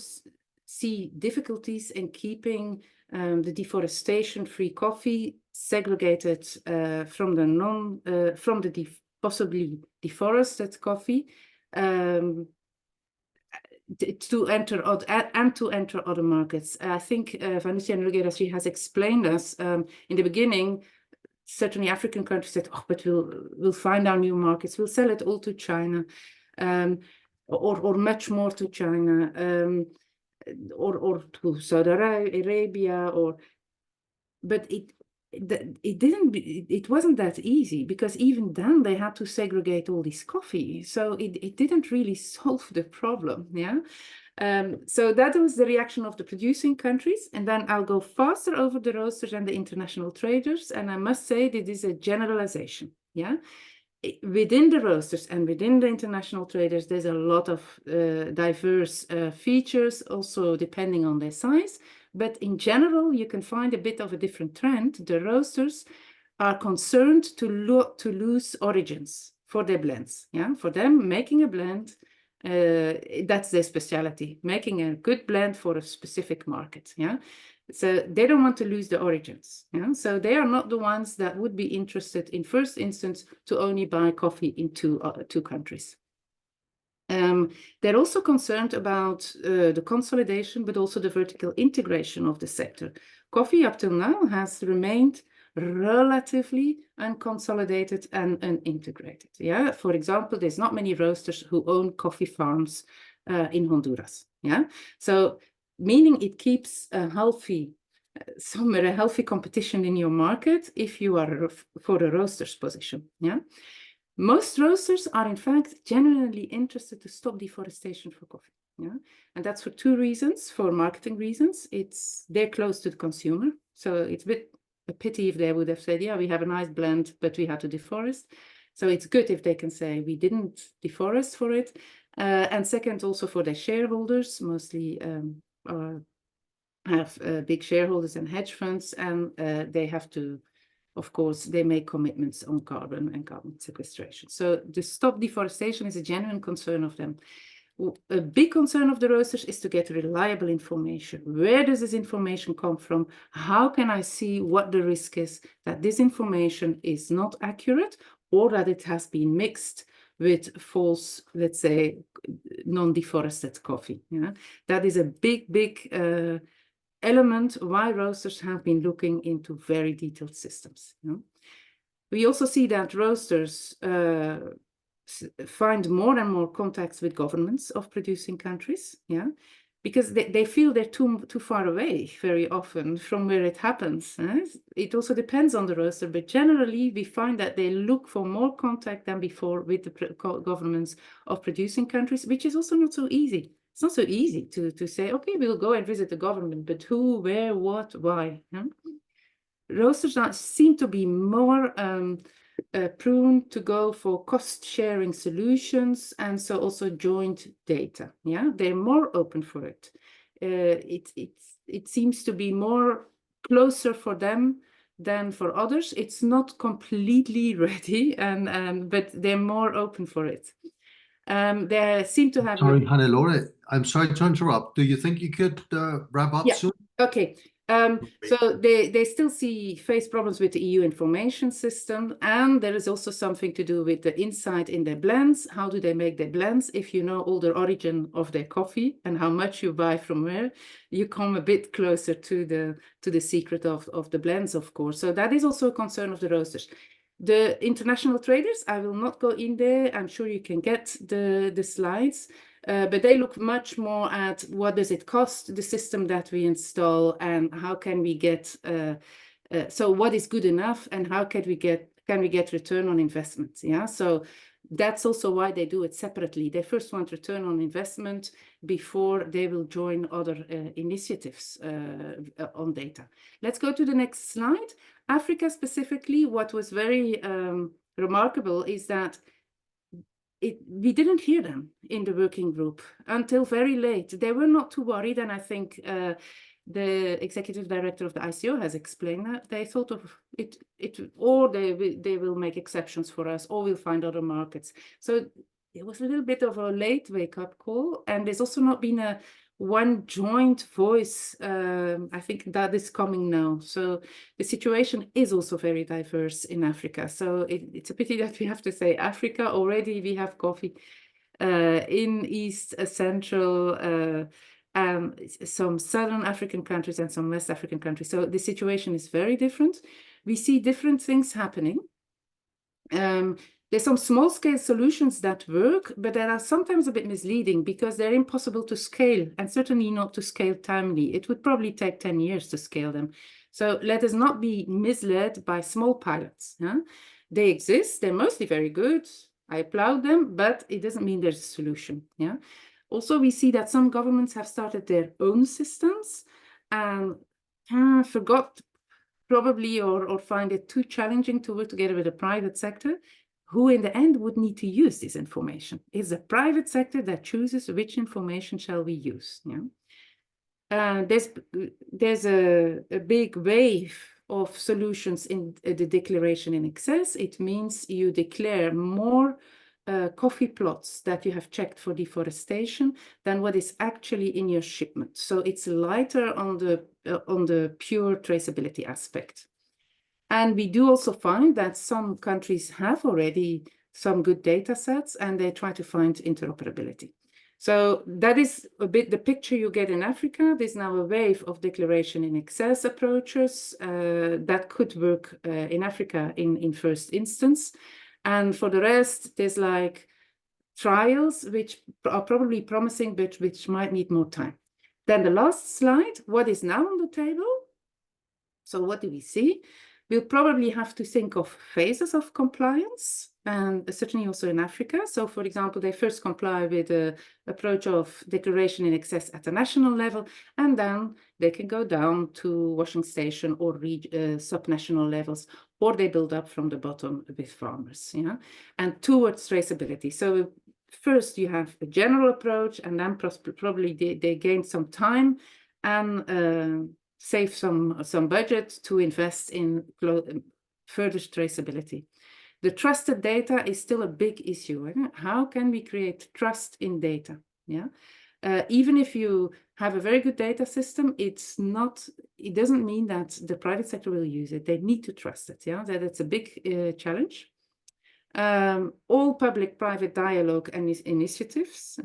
see difficulties in keeping the deforestation-free coffee segregated from the possibly deforested coffee to enter other markets. I think Vanusia Nogueira, she has explained us in the beginning. Certainly, African countries said, "Oh, but we'll find our new markets. We'll sell it all to China, or much more to China, or to Saudi Arabia, but it wasn't that easy, because even then they had to segregate all this coffee. So it didn't really solve the problem. Yeah. So that was the reaction of the producing countries. And then I'll go faster over the roasters and the international traders. And I must say that this is a generalization. Yeah. Within the roasters and within the international traders, there's a lot of diverse features, also depending on their size. But in general, you can find a bit of a different trend. The roasters are concerned to lose origins for their blends. Yeah, for them, making a blend, that's their specialty, making a good blend for a specific market. Yeah, so they don't want to lose the origins. Yeah, so they are not the ones that would be interested in first instance to only buy coffee in two countries. They're also concerned about the consolidation, but also the vertical integration of the sector. Coffee up till now has remained relatively unconsolidated and unintegrated. Yeah, for example, there's not many roasters who own coffee farms in Honduras. Yeah, so meaning it keeps a healthy competition in your market if you are for a roaster's position. Yeah. Most roasters are, in fact, genuinely interested to stop deforestation for coffee. Yeah? And that's for two reasons. For marketing reasons, they're close to the consumer. So it's a pity if they would have said, yeah, we have a nice blend, but we had to deforest. So it's good if they can say we didn't deforest for it. And second, also for their shareholders, mostly have big shareholders and hedge funds, and they have to, of course, they make commitments on carbon and carbon sequestration. So the stop deforestation is a genuine concern of them. A big concern of the roasters is to get reliable information. Where does this information come from? How can I see what the risk is that this information is not accurate, or that it has been mixed with false, let's say, non-deforested coffee? Yeah? That is a big element why roasters have been looking into very detailed systems. You know? We also see that roasters find more and more contacts with governments of producing countries, yeah, because they feel they're too far away very often from where it happens. It also depends on the roaster, but generally we find that they look for more contact than before with the governments of producing countries, which is also not so easy. It's not so easy to say, okay, we'll go and visit the government, but who, where, what, why? Yeah? Roasters seem to be more prone to go for cost-sharing solutions, and so also joint data. Yeah, they're more open for it. It seems to be more closer for them than for others. It's not completely ready, but they're more open for it. They seem to have. Sorry, Hannelore, I'm sorry to interrupt. Do you think you could wrap up soon? Okay. So they still face problems with the EU information system, and there is also something to do with the insight in their blends. How do they make their blends? If you know all the origin of their coffee and how much you buy from where, you come a bit closer to the secret of the blends, of course. So that is also a concern of the roasters. The international traders, I will not go in there. I'm sure you can get the slides. But they look much more at what does it cost, the system that we install, and how can we get, so what is good enough, and how can we get return on investment? Yeah, so that's also why they do it separately. They first want return on investment before they will join other initiatives on data. Let's go to the next slide. Africa specifically, what was very remarkable is that we didn't hear them in the working group until very late. They were not too worried, and I think the executive director of the ICO has explained that. They thought of it, or they will make exceptions for us, or we'll find other markets. So it was a little bit of a late wake-up call, and there's also not been one joint voice. I think that is coming now. So the situation is also very diverse in Africa. So it's a pity that we have to say Africa. Already we have coffee in East, Central, some Southern African countries and some West African countries. So the situation is very different. We see different things happening. There's some small-scale solutions that work, but they are sometimes a bit misleading because they're impossible to scale, and certainly not to scale timely. It would probably take 10 years to scale them. So let us not be misled by small pilots. Huh? They exist. They're mostly very good. I applaud them, but it doesn't mean there's a solution. Yeah. Also, we see that some governments have started their own systems and forgot probably or find it too challenging to work together with the private sector, who in the end would need to use this information. It's the private sector that chooses which information shall we use. Yeah? There's a big wave of solutions in the declaration in excess. It means you declare more coffee plots that you have checked for deforestation than what is actually in your shipment. So it's lighter on the pure traceability aspect. And we do also find that some countries have already some good data sets and they try to find interoperability. So that is a bit the picture you get in Africa. There's now a wave of declaration in excess approaches that could work in Africa in first instance. And for the rest, there's like trials which are probably promising, but which might need more time. Then the last slide, what is now on the table? So what do we see? We'll probably have to think of phases of compliance, and certainly also in Africa. So, for example, they first comply with the approach of declaration in excess at the national level, and then they can go down to washing station or subnational levels, or they build up from the bottom with farmers, yeah, and towards traceability. So first you have a general approach, and then probably they gain some time and save some budget to invest in further traceability. The trusted data is still a big issue. Eh? How can we create trust in data? Yeah, even if you have a very good data system, it doesn't mean that the private sector will use it. They need to trust it. Yeah, that's a big challenge. All public-private dialogue and initiatives.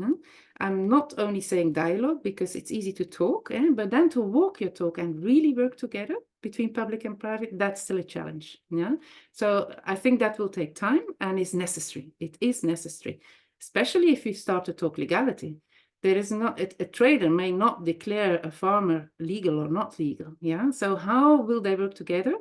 I'm not only saying dialogue because it's easy to talk, but then to walk your talk and really work together between public and private, that's still a challenge. Yeah. So I think that will take time and is necessary. It is necessary, especially if you start to talk legality. There is not a trader may not declare a farmer legal or not legal. Yeah. So how will they work together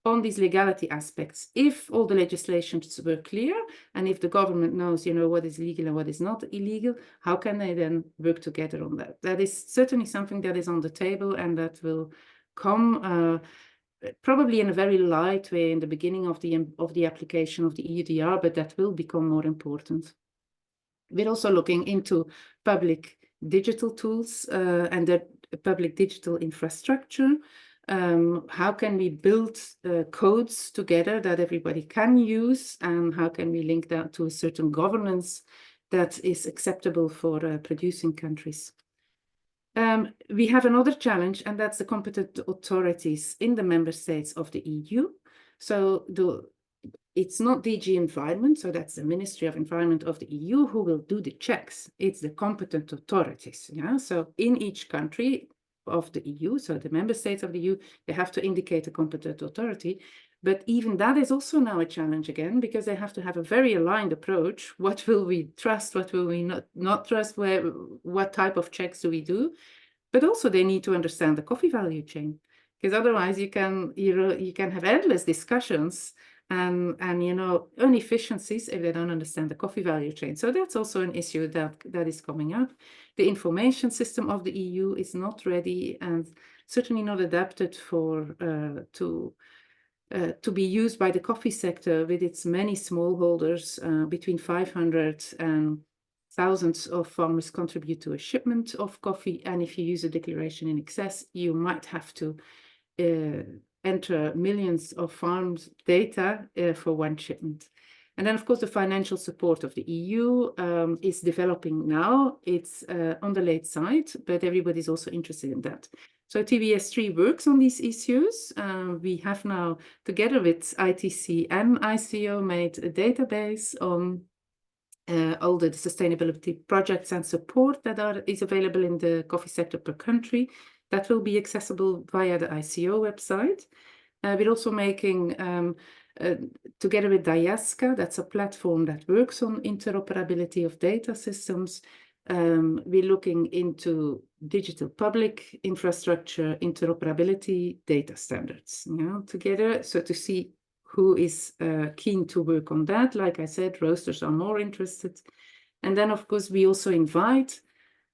on these legality aspects? If all the legislations were clear and if the government knows, what is legal and what is not illegal, how can they then work together on that? That is certainly something that is on the table, and that will come probably in a very light way in the beginning of the application of the EUDR, but that will become more important. We're also looking into public digital tools and the public digital infrastructure. How can we build codes together that everybody can use, and how can we link that to a certain governance that is acceptable for producing countries? We have another challenge, and that's the competent authorities in the member states of the EU. So it's not DG Environment, so that's the Ministry of Environment of the EU who will do the checks. It's the competent authorities. Yeah? So in each country of the EU, so the member states of the EU, they have to indicate a competent authority. But even that is also now a challenge again, because they have to have a very aligned approach. What will we trust? What will we not trust? What type of checks do we do? But also they need to understand the coffee value chain, because otherwise you can have endless discussions and inefficiencies if they don't understand the coffee value chain. So that's also an issue that is coming up. The information system of the EU is not ready and certainly not adapted to to be used by the coffee sector with its many smallholders. Between 500 and thousands of farmers contribute to a shipment of coffee, and if you use a declaration in excess, you might have to enter millions of farms' data for one shipment. And then, of course, the financial support of the EU is developing now. It's on the late side, but everybody's also interested in that. So TBS3 works on these issues. We have now, together with ITC and ICO, made a database on all the sustainability projects and support that is available in the coffee sector per country. That will be accessible via the ICO website. We're also making, together with Diaska, that's a platform that works on interoperability of data systems. We're looking into digital public infrastructure, interoperability, data standards, together. So to see who is keen to work on that. Like I said, roasters are more interested. And then, of course, we also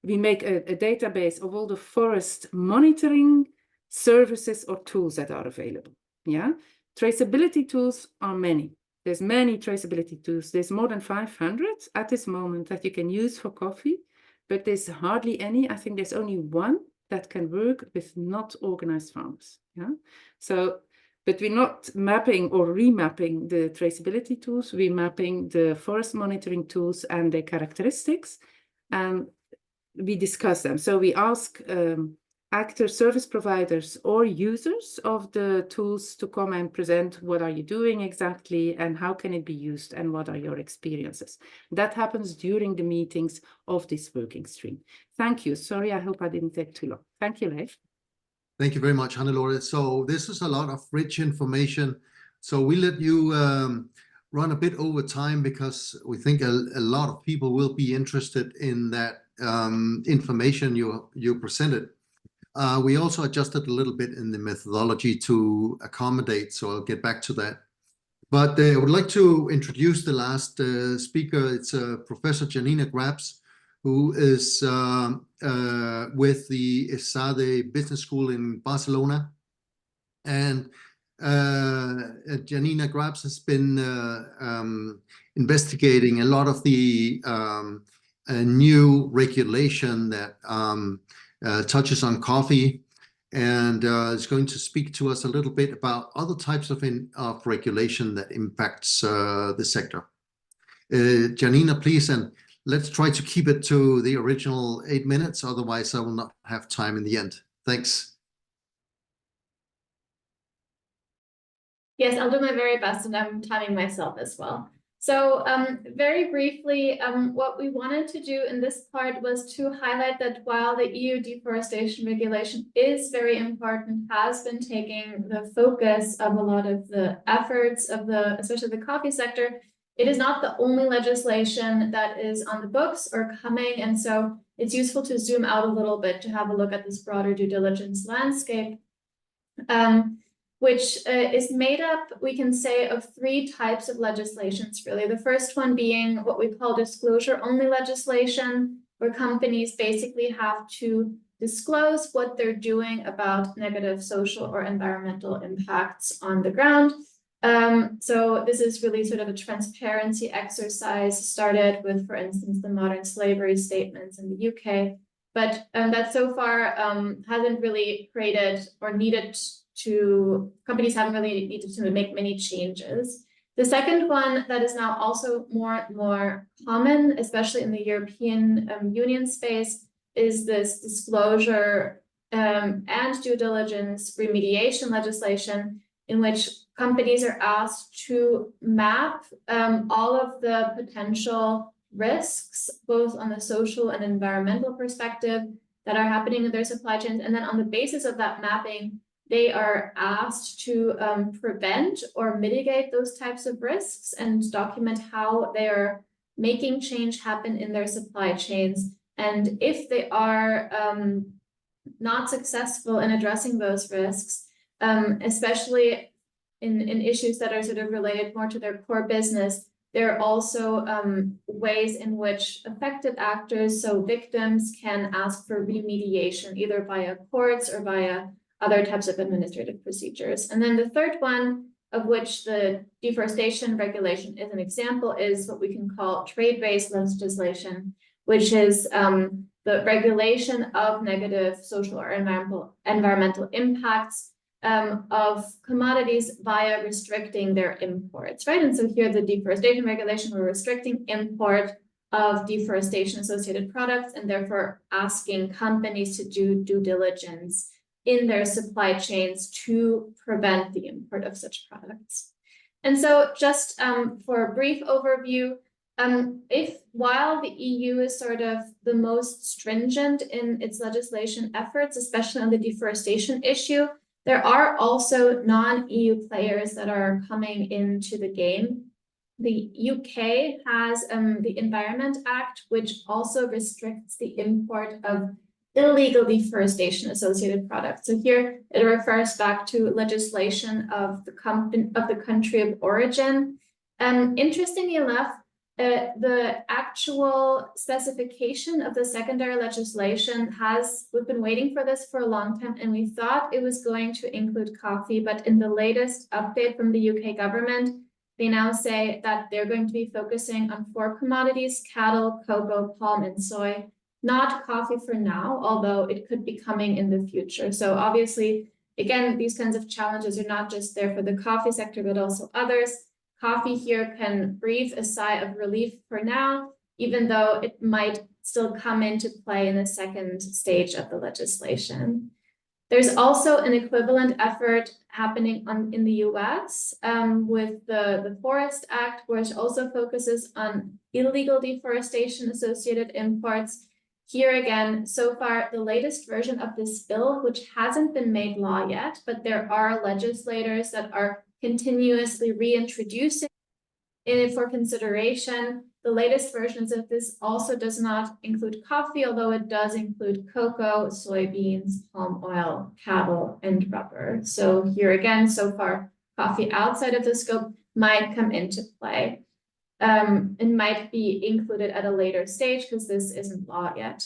we make a database of all the forest monitoring services or tools that are available. Yeah, traceability tools are many. There's many traceability tools. There's more than 500 at this moment that you can use for coffee, but there's hardly any. I think there's only one that can work with not organized farmers. Yeah, so, but we're not mapping or remapping the traceability tools. We're mapping the forest monitoring tools and their characteristics, and we discuss them. So we ask actors, service providers, or users of the tools to come and present what are you doing exactly and how can it be used and what are your experiences. That happens during the meetings of this working stream. Thank you. Sorry, I hope I didn't take too long. Thank you, Leif. Thank you very much, Hannelore. So this is a lot of rich information. So we let you run a bit over time because we think a lot of people will be interested in that information you presented. We also adjusted a little bit in the methodology to accommodate, so I'll get back to that. But I would like to introduce the last speaker. It's Professor Janina Grabs, who is with the ESADE Business School in Barcelona. And Janina Grabs has been investigating a lot of the new regulation that touches on coffee, and is going to speak to us a little bit about other types of regulation that impacts the sector. Janina, please, and let's try to keep it to the original 8 minutes, otherwise I will not have time in the end. Thanks. Yes, I'll do my very best, and I'm timing myself as well. So very briefly, what we wanted to do in this part was to highlight that while the EU Deforestation Regulation is very important, has been taking the focus of a lot of the efforts of especially the coffee sector, it is not the only legislation that is on the books or coming. And so it's useful to zoom out a little bit to have a look at this broader due diligence landscape. Which is made up, we can say, of 3 types of legislations, really. The first one being what we call disclosure-only legislation, where companies basically have to disclose what they're doing about negative social or environmental impacts on the ground. So this is really sort of a transparency exercise started with, for instance, the modern slavery statements in the UK, but that so far hasn't really created or needed companies haven't really needed to make many changes. The second one that is now also more and more common, especially in the European Union space, is this disclosure and due diligence remediation legislation, in which companies are asked to map all of the potential risks, both on the social and environmental perspective, that are happening in their supply chains. And then on the basis of that mapping, they are asked to prevent or mitigate those types of risks and document how they are making change happen in their supply chains. And if they are not successful in addressing those risks, especially in issues that are sort of related more to their core business, there are also ways in which affected actors, so victims, can ask for remediation, either via courts or via other types of administrative procedures. And then the third one of which the deforestation regulation is an example, is what we can call trade-based legislation, which is the regulation of negative social or environmental impacts of commodities via restricting their imports, right? And so here the deforestation regulation, we're restricting import of deforestation-associated products and therefore asking companies to do due diligence in their supply chains to prevent the import of such products. And so just for a brief overview, while the EU is sort of the most stringent in its legislation efforts, especially on the deforestation issue, there are also non-EU players that are coming into the game. The UK has the Environment Act, which also restricts the import of illegal deforestation-associated products. So here it refers back to legislation of the country of origin. Interestingly enough, the actual specification of the secondary legislation we've been waiting for this for a long time, and we thought it was going to include coffee, but in the latest update from the UK government, they now say that they're going to be focusing on 4 commodities: cattle, cocoa, palm, and soy, not coffee for now, although it could be coming in the future. So obviously, again, these kinds of challenges are not just there for the coffee sector, but also others. Coffee here can breathe a sigh of relief for now, even though it might still come into play in the second stage of the legislation. There's also an equivalent effort happening in the US with the Forest Act, which also focuses on illegal deforestation-associated imports. Here again, so far, the latest version of this bill, which hasn't been made law yet, but there are legislators that are continuously reintroducing it for consideration. The latest versions of this also does not include coffee, although it does include cocoa, soybeans, palm oil, cattle, and rubber. So here again, so far, coffee outside of the scope might come into play. And might be included at a later stage because this isn't law yet.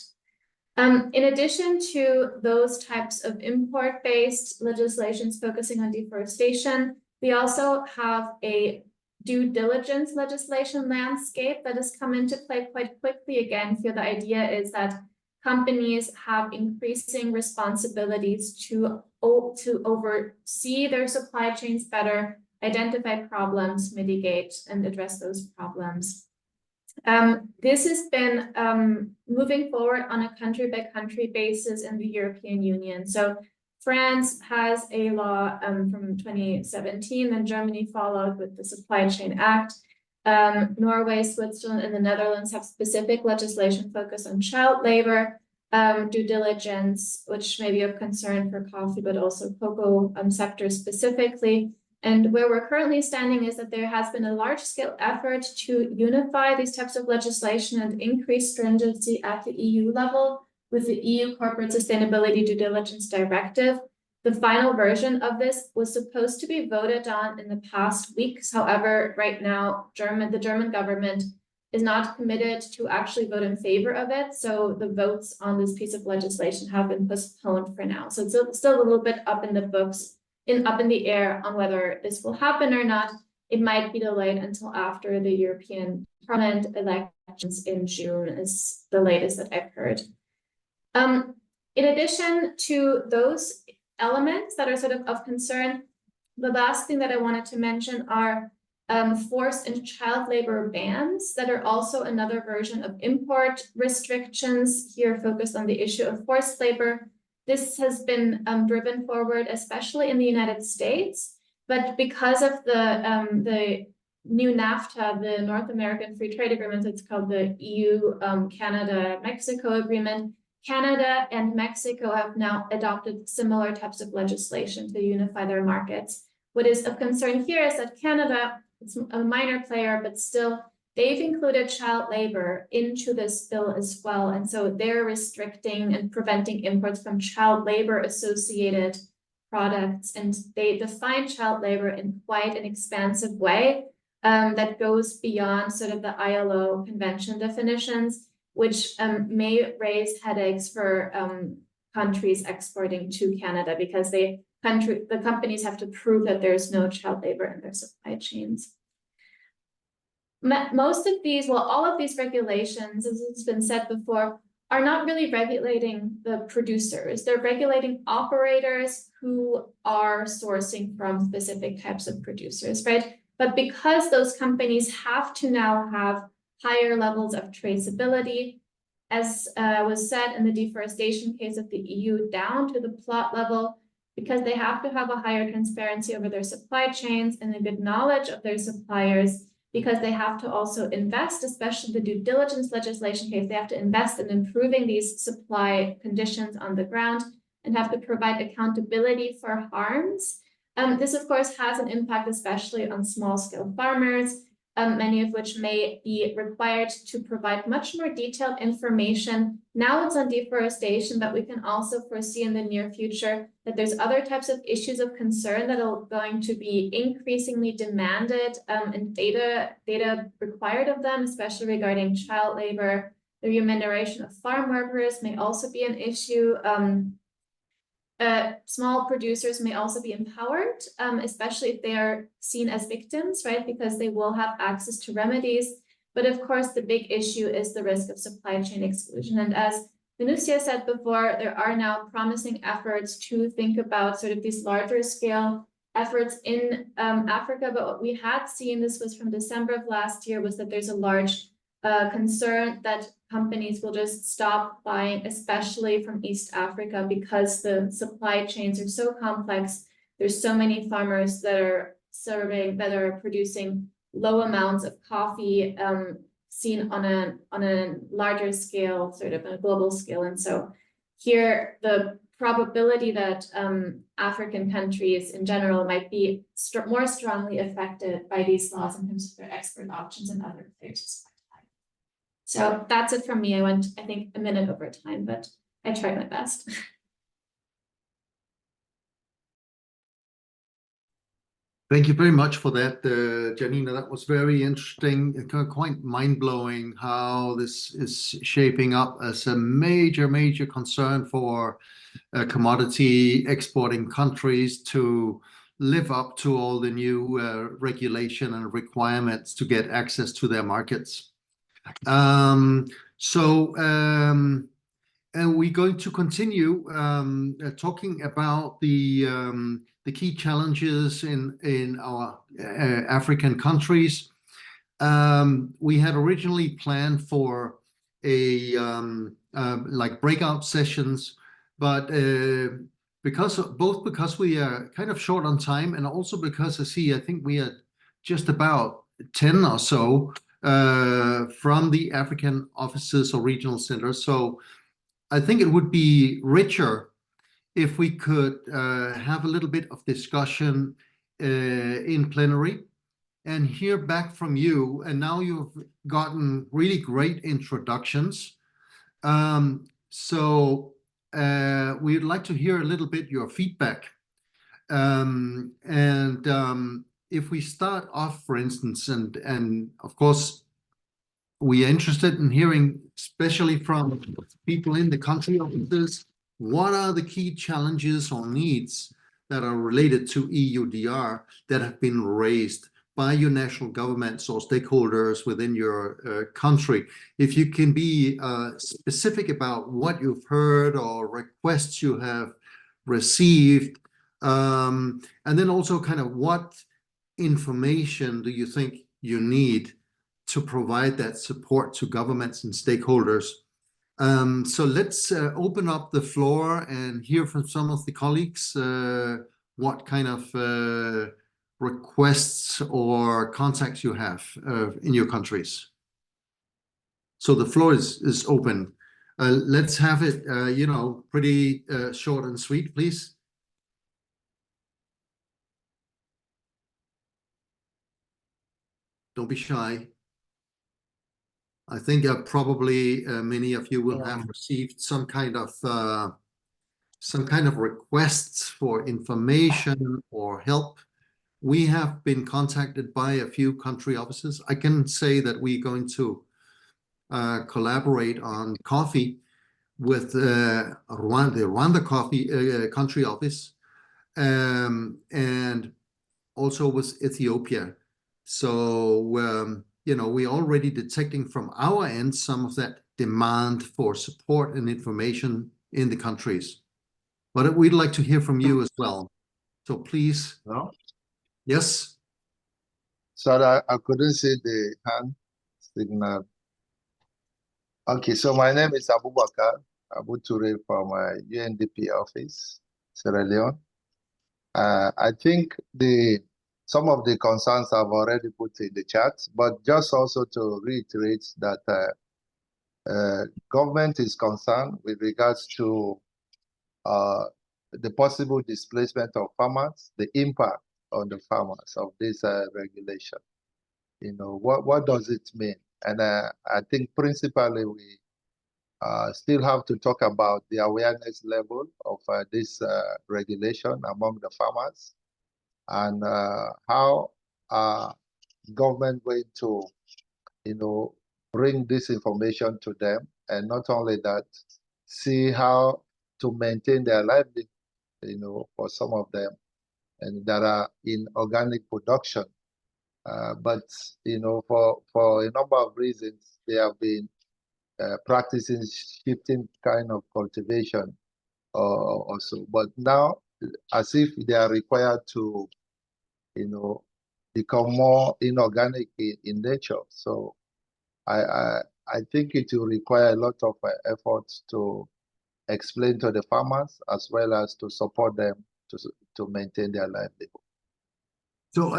In addition to those types of import-based legislations focusing on deforestation, we also have a due diligence legislation landscape that has come into play quite quickly. Again, here the idea is that companies have increasing responsibilities to oversee their supply chains better, identify problems, mitigate, and address those problems. This has been moving forward on a country-by-country basis in the European Union. So France has a law from 2017, and Germany followed with the Supply Chain Act. Norway, Switzerland, and the Netherlands have specific legislation focused on child labor, due diligence, which may be of concern for coffee, but also cocoa sector specifically. And where we're currently standing is that there has been a large-scale effort to unify these types of legislation and increase stringency at the EU level with the EU Corporate Sustainability Due Diligence Directive. The final version of this was supposed to be voted on in the past weeks. However, right now, the German government is not committed to actually vote in favor of it. So the votes on this piece of legislation have been postponed for now. So it's still a little bit up in the books, up in the air on whether this will happen or not. It might be delayed until after the European Parliament elections in June is the latest that I've heard. In addition to those elements that are sort of concern, the last thing that I wanted to mention are forced and child labor bans that are also another version of import restrictions, here focused on the issue of forced labor. This has been driven forward, especially in the United States, but because of the new NAFTA, the North American Free Trade Agreement, it's called the EU Canada-Mexico Agreement. Canada and Mexico have now adopted similar types of legislation to unify their markets. What is of concern here is that Canada, it's a minor player, but still they've included child labor into this bill as well. And so they're restricting and preventing imports from child labor associated products. And they define child labor in quite an expansive way that goes beyond sort of the ILO convention definitions, which may raise headaches for countries exporting to Canada because they the companies have to prove that there's no child labor in their supply chains. Most of these, well, all of these regulations, as it's been said before, are not really regulating the producers. They're regulating operators who are sourcing from specific types of producers, right? But because those companies have to now have higher levels of traceability, as was said in the deforestation case of the EU, down to the plot level, because they have to have a higher transparency over their supply chains and a good knowledge of their suppliers, because they have to also invest, especially the due diligence legislation case, they have to invest in improving these supply conditions on the ground and have to provide accountability for harms. This, of course, has an impact, especially on small-scale farmers, many of which may be required to provide much more detailed information. Now it's on deforestation, but we can also foresee in the near future that there's other types of issues of concern that are going to be increasingly demanded and data required of them, especially regarding child labor. The remuneration of farm workers may also be an issue. Small producers may also be empowered, especially if they are seen as victims, right? Because they will have access to remedies. But of course, the big issue is the risk of supply chain exclusion. And as Venusia said before, there are now promising efforts to think about sort of these larger scale efforts in Africa. But what we had seen, this was from December of last year, was that there's a large concern that companies will just stop buying, especially from East Africa, because the supply chains are so complex. There's so many farmers that are producing low amounts of coffee, seen on a larger scale, sort of a global scale. And so here, the probability that African countries in general might be more strongly affected by these laws in terms of their export options and other players. So that's it from me. I went, I think, a minute over time, but I tried my best. Thank you very much for that, Janina. That was very interesting, quite mind-blowing how this is shaping up as a major, major concern for commodity exporting countries to live up to all the new regulation and requirements to get access to their markets. And we're going to continue talking about the key challenges in our African countries. We had originally planned for a like breakout sessions, but because we are kind of short on time, and also because I think we are just about 10 or so from the African offices or regional centers. So I think it would be richer if we could have a little bit of discussion in plenary and hear back from you. And now you've gotten really great introductions. So we'd like to hear a little bit your feedback. If we start off, for instance, and of course, we are interested in hearing, especially from people in the country offices, what are the key challenges or needs that are related to EUDR that have been raised by your national governments or stakeholders within your country? If you can be specific about what you've heard or requests you have received, and then also kind of what information do you think you need to provide that support to governments and stakeholders? So let's open up the floor and hear from some of the colleagues what kind of requests or contacts you have in your countries. So the floor is open. Let's have it, pretty short and sweet, please. Don't be shy. I think probably many of you will have received some kind of requests for information or help. We have been contacted by a few country offices. I can say that we're going to collaborate on coffee with the Rwanda Coffee Country Office. and also with Ethiopia. So, you know, we're already detecting from our end some of that demand for support and information in the countries. But we'd like to hear from you as well. So please. No? Yes. Sorry, I couldn't see the hand signal. Okay, so my name is Abubakar Abu Ture from UNDP office, Sierra Leone. I think some of the concerns I've already put in the chat, but just also to reiterate that government is concerned with regards to the possible displacement of farmers, the impact on the farmers of this regulation. You know, what does it mean? And I think principally we still have to talk about the awareness level of this regulation among the farmers, and how government going to, you know, bring this information to them, and not only that, see how to maintain their livelihood, you know, for some of them, and that are in organic production. But, you know, for a number of reasons, they have been practicing shifting kind of cultivation also. But now, as if they are required to, you know, become more inorganic in nature. So I think it will require a lot of efforts to explain to the farmers as well as to support them to maintain their livelihood. So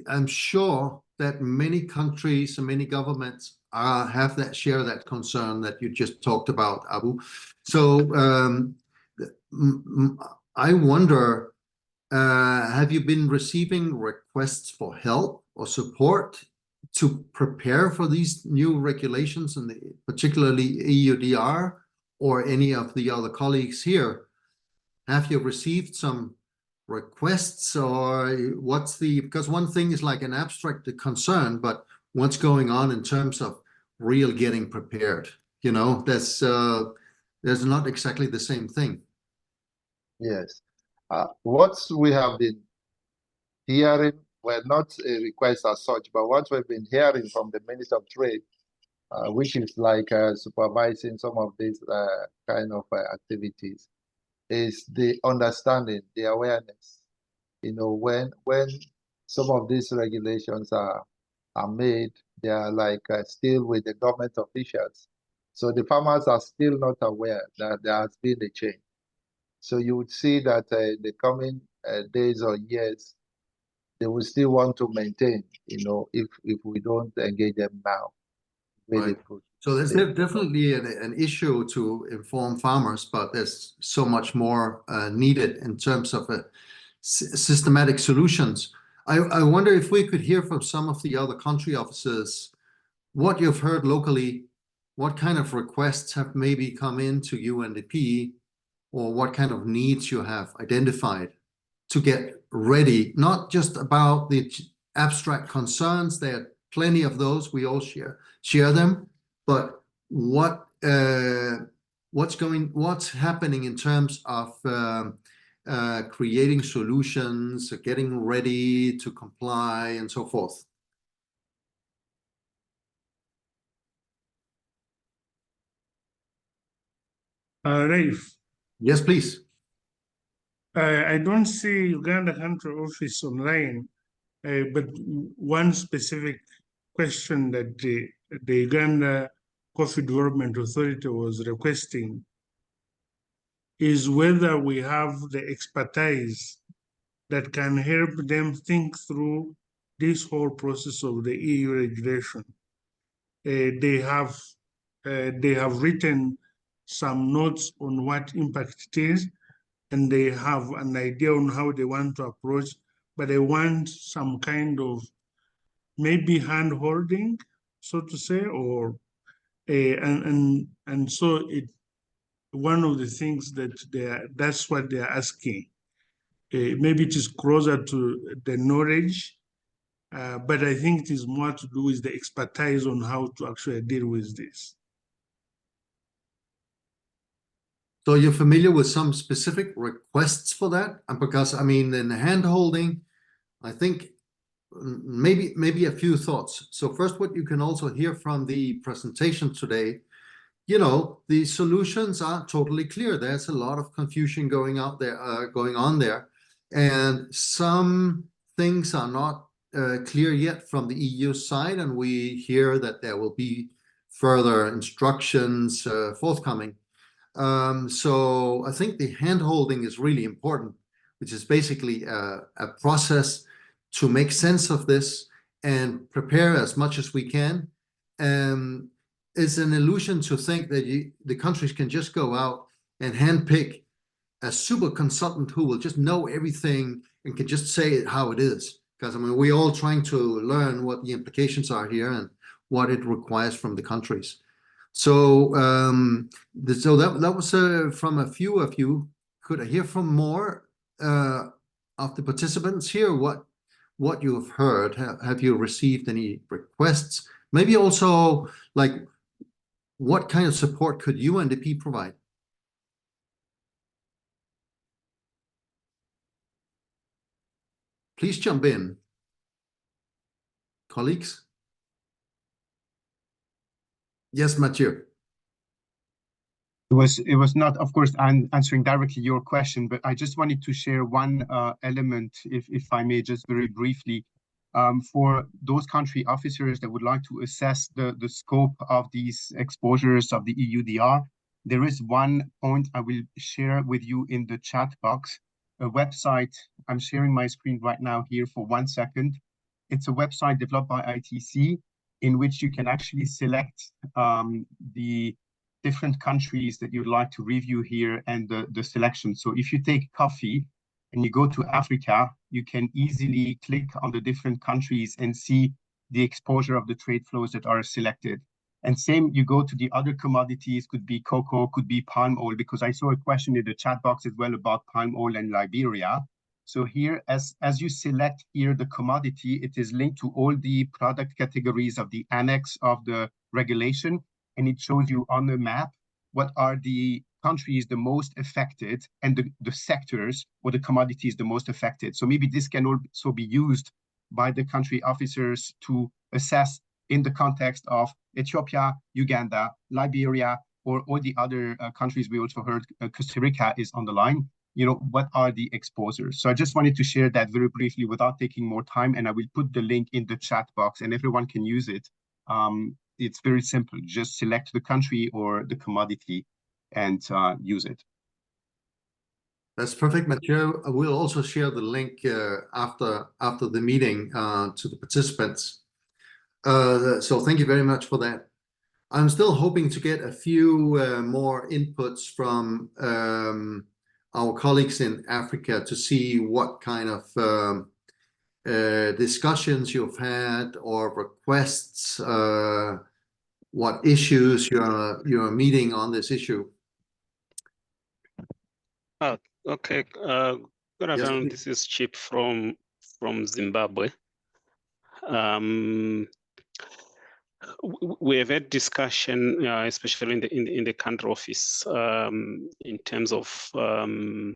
I'm sure that many countries and many governments share that concern that you just talked about, Abu. So I wonder, have you been receiving requests for help or support to prepare for these new regulations, and particularly EUDR, or any of the other colleagues here? Have you received some requests, or what's because one thing is like an abstract concern, but what's going on in terms of real getting prepared? You know, there's not exactly the same thing. Yes. What we have been hearing, well, not a request as such, but what we've been hearing from the Minister of Trade, which is like supervising some of these kind of activities, is the understanding, the awareness. You know, when some of these regulations are made, they are like still with the government officials. So the farmers are still not aware that there has been a change. So you would see that in the coming days or years, they will still want to maintain, you know, if we don't engage them now. Right. So there's definitely an issue to inform farmers, but there's so much more needed in terms of systematic solutions. I wonder if we could hear from some of the other country officers what you've heard locally, what kind of requests have maybe come into UNDP, or what kind of needs you have identified to get ready, not just about the abstract concerns. There are plenty of those, we all share them, but what's happening in terms of creating solutions, getting ready to comply, and so forth. Raif. Yes, please. I don't see Uganda Country Office online, but one specific question that the Uganda Coffee Development Authority was requesting is whether we have the expertise that can help them think through this whole process of the EU regulation. They have written some notes on what impact it is, and they have an idea on how they want to approach, but they want some kind of maybe hand-holding, so to say, or and so one of the things that that's what they're asking. Maybe it is closer to the knowledge, but I think it is more to do with the expertise on how to actually deal with this. So you're familiar with some specific requests for that? And because, I mean, in the hand-holding, I think maybe a few thoughts. So first, what you can also hear from the presentation today, you know, the solutions are totally clear. There's a lot of confusion going on there, and some things are not clear yet from the EU side, and we hear that there will be further instructions forthcoming. So I think the hand-holding is really important, which is basically a process to make sense of this and prepare as much as we can. It's an illusion to think that the countries can just go out and handpick a super consultant who will just know everything and can just say it how it is. Because I mean, we're all trying to learn what the implications are here and what it requires from the countries. So, so that was from a few of you. Could I hear from more of the participants here? What you have heard? Have you received any requests? Maybe also like, what kind of support could UNDP provide? Please jump in, colleagues. Yes, Mathieu. It was not, of course, I'm answering directly your question, but I just wanted to share one element, if I may, just very briefly, for those country officers that would like to assess the scope of these exposures of the EUDR. There is one point I will share with you in the chat box, a website. I'm sharing my screen right now here for 1 second. It's a website developed by ITC in which you can actually select the different countries that you'd like to review here and the selection. So if you take coffee and you go to Africa, you can easily click on the different countries and see the exposure of the trade flows that are selected. And same, you go to the other commodities, could be cocoa, could be palm oil, because I saw a question in the chat box as well about palm oil and Liberia. So here, as you select here the commodity, it is linked to all the product categories of the annex of the regulation, and it shows you on the map what are the countries the most affected and the sectors or the commodities the most affected. So maybe this can also be used by the country officers to assess in the context of Ethiopia, Uganda, Liberia, or all the other countries. We also heard Costa Rica is on the line. You know, what are the exposures? So I just wanted to share that very briefly without taking more time, and I will put the link in the chat box and everyone can use it. It's very simple. Just select the country or the commodity and use it. That's perfect, Mathieu. We'll also share the link after the meeting to the participants. So thank you very much for that. I'm still hoping to get a few more inputs from our colleagues in Africa to see what kind of discussions you've had or requests, what issues you're meeting on this issue. Okay. Good afternoon. This is Chip from Zimbabwe. We have had discussion, especially in the country office, in terms of the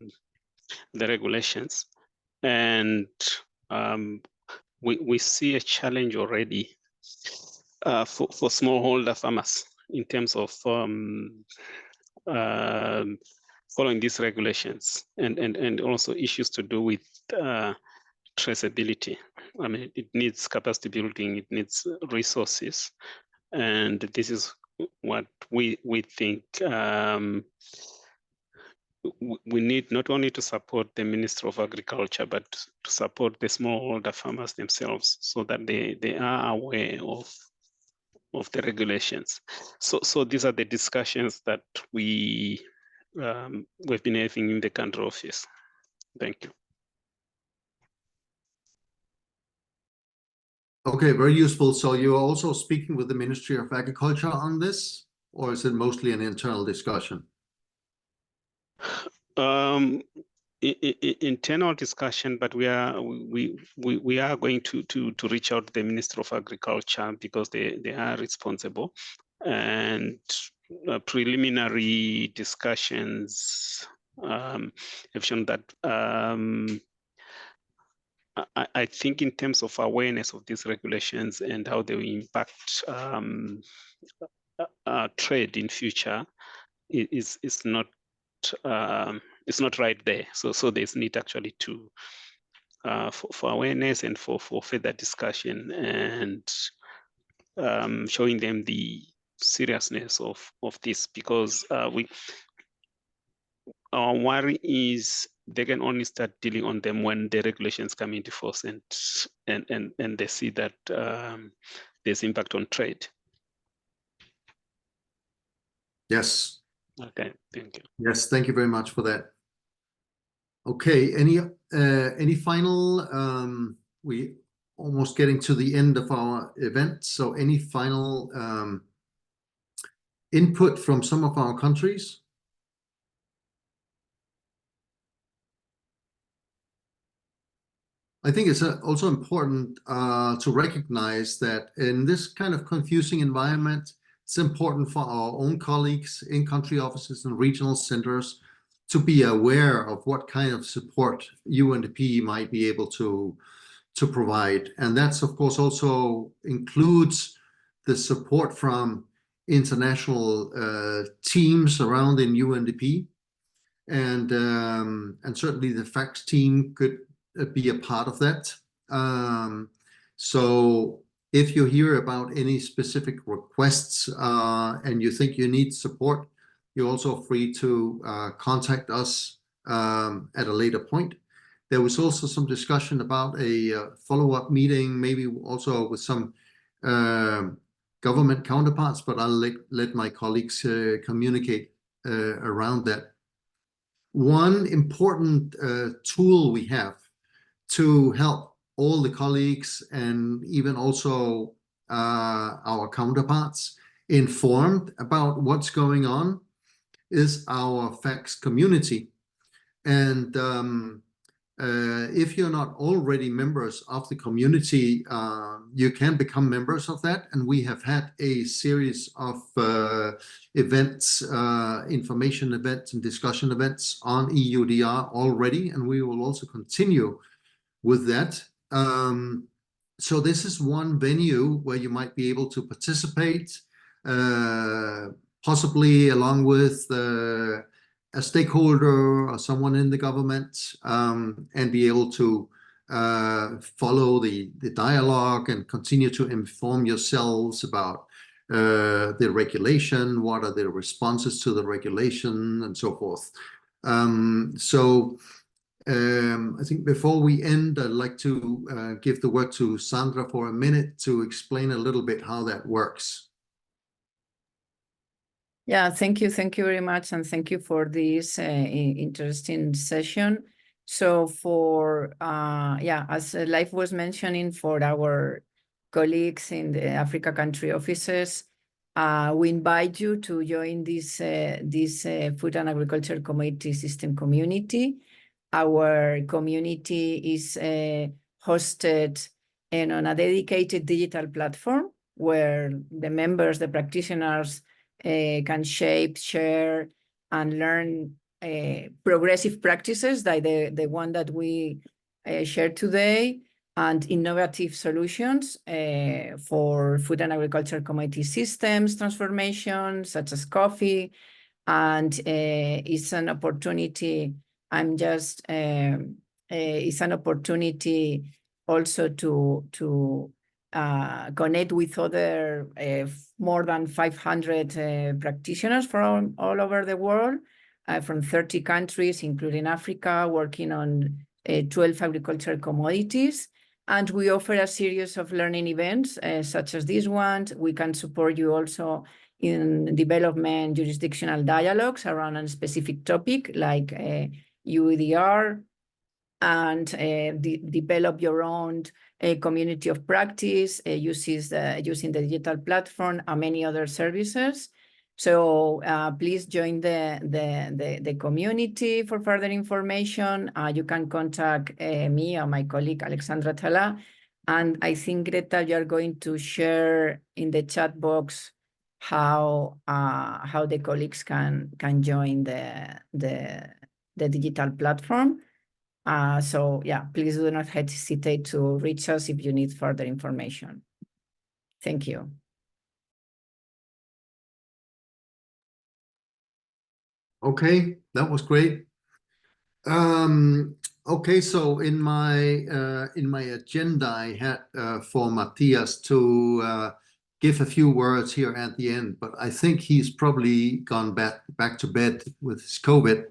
regulations, and we see a challenge already for smallholder farmers in terms of following these regulations, and also issues to do with traceability. I mean, it needs capacity building, it needs resources, and this is what we think we need, not only to support the Ministry of Agriculture, but to support the smallholder farmers themselves, so that they are aware of the regulations. So these are the discussions that we've been having in the country office. Thank you. Okay, very useful. So you're also speaking with the Ministry of Agriculture on this, or is it mostly an internal discussion? Internal discussion, but we are going to reach out to the Ministry of Agriculture because they are responsible, and preliminary discussions have shown that I think in terms of awareness of these regulations and how they will impact trade in future, it's not right there. So there's need actually to for awareness and for further discussion and showing them the seriousness of this, because our worry is they can only start dealing on them when the regulations come into force and they see that there's impact on trade. Yes. Okay, thank you. Yes, thank you very much for that. Okay, any final, we almost getting to the end of our event, so any final input from some of our countries? I think it's also important to recognize that in this kind of confusing environment, it's important for our own colleagues in country offices and regional centers to be aware of what kind of support UNDP might be able to provide. And that's, of course, also includes the support from international teams around in UNDP. And certainly the FACTS team could be a part of that. So if you hear about any specific requests and you think you need support, you're also free to contact us at a later point. There was also some discussion about a follow-up meeting, maybe also with some government counterparts, but I'll let my colleagues communicate around that. One important tool we have to help all the colleagues and even also our counterparts informed about what's going on is our FACTS community. And if you're not already members of the community, you can become members of that. And we have had a series of events, information events and discussion events on EUDR already, and we will also continue with that. So this is one venue where you might be able to participate, possibly along with a stakeholder or someone in the government, and be able to follow the dialogue and continue to inform yourselves about the regulation, what are the responses to the regulation, and so forth. I think before we end, I'd like to give the word to Sandra for a minute to explain a little bit how that works. Yeah, thank you very much, and thank you for this interesting session. So for, as Leif was mentioning, for our colleagues in the Africa country offices, we invite you to join this Food and Agriculture Commodity System community. Our community is hosted on a dedicated digital platform where the members, the practitioners, can shape, share, and learn progressive practices like the one that we shared today, and innovative solutions for food and agriculture commodity systems transformation, such as coffee. And it's an opportunity. It's an opportunity also to connect with other more than 500 practitioners from all over the world, from 30 countries, including Africa, working on 12 agricultural commodities. And we offer a series of learning events, such as this one. We can support you also in development jurisdictional dialogues around a specific topic like EUDR, and develop your own community of practice using the digital platform and many other services. So please join the community for further information. You can contact me or my colleague, Alexandra Tala. And I think, Greta, you are going to share in the chat box how the colleagues can join the digital platform. So yeah, please do not hesitate to reach us if you need further information. Thank you. Okay, that was great. Okay, so in my agenda, I had for Matthias to give a few words here at the end, but I think he's probably gone back to bed with his COVID.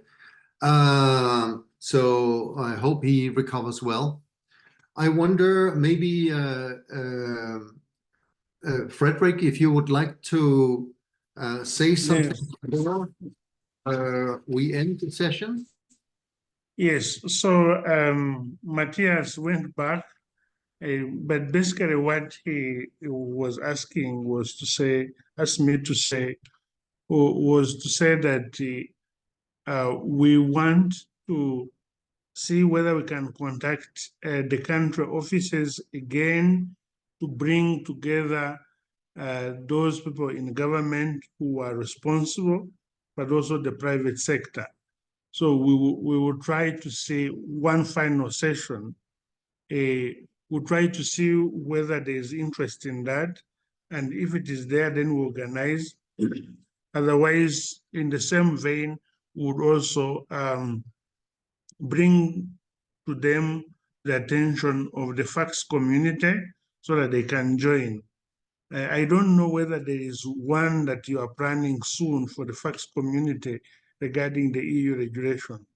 So I hope he recovers well. I wonder maybe Frederick, if you would like to say something before we end the session. Yes, so Matthias went back, but basically what he was asking was to say, asked me to say, was to say that we want to see whether we can contact the country offices again to bring together those people in government who are responsible, but also the private sector. So we will try to see one final session. We'll try to see whether there's interest in that. And if it is there, then we'll organize. Otherwise, in the same vein, we would also bring to them the attention of the fax community so that they can join. I don't know whether there is one that you are planning soon for the fax community regarding the EU regulations.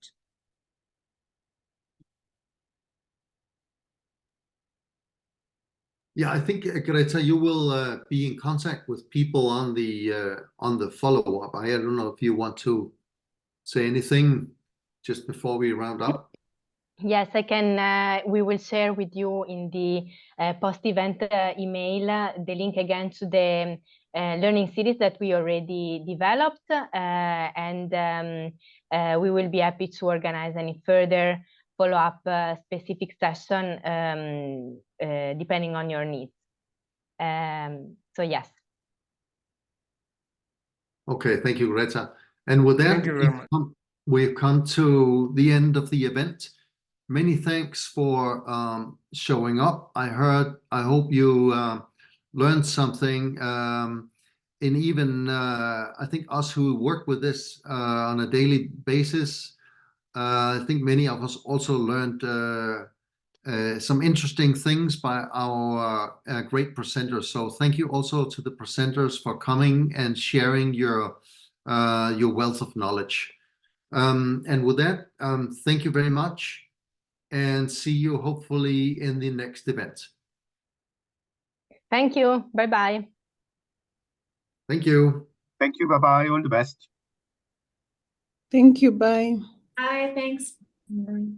Yeah, I think Greta, you will be in contact with people on the follow-up. I don't know if you want to say anything just before we round up. Yes, I can. We will share with you in the post-event email the link again to the learning series that we already developed, and we will be happy to organize any further follow-up specific session depending on your needs. So yes. Okay, thank you, Greta. And with that, we've come to the end of the event. Many thanks for showing up. I hope you learned something. And even I think us who work with this on a daily basis, I think many of us also learned some interesting things by our great presenters. So thank you also to the presenters for coming and sharing your wealth of knowledge. And with that, thank you very much, and see you hopefully in the next event. Thank you. Bye-bye. Thank you. Thank you. Bye-bye. All the best. Thank you. Bye. Bye. Thanks. Bye.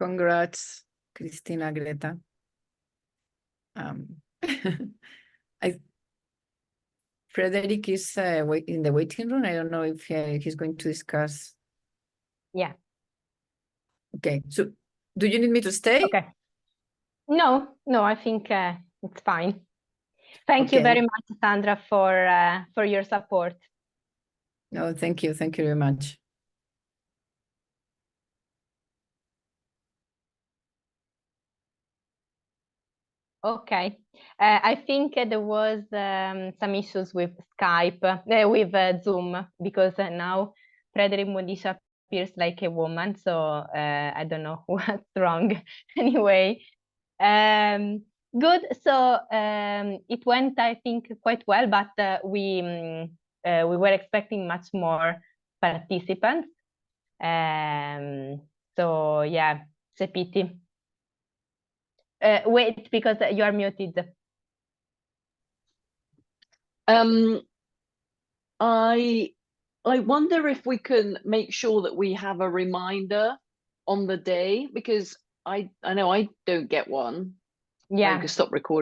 Congrats, Cristina, Greta. Frederick is in the waiting room. I don't know if he's going to discuss. Yeah. Okay. So, do you need me to stay? Okay. No, I think it's fine. Thank you very much, Sandra, for your support. No, thank you. Thank you very much. Okay. I think there was some issues with Skype, with Zoom, because now Frederick Modisha appears like a woman, so I don't know what's wrong. Anyway, good. So it went, I think, quite well, but we were expecting much more participants. So yeah, it's a pity. Wait, because you are muted. I wonder if we can make sure that we have a reminder on the day, because I know I don't get one. Yeah. I can stop recording.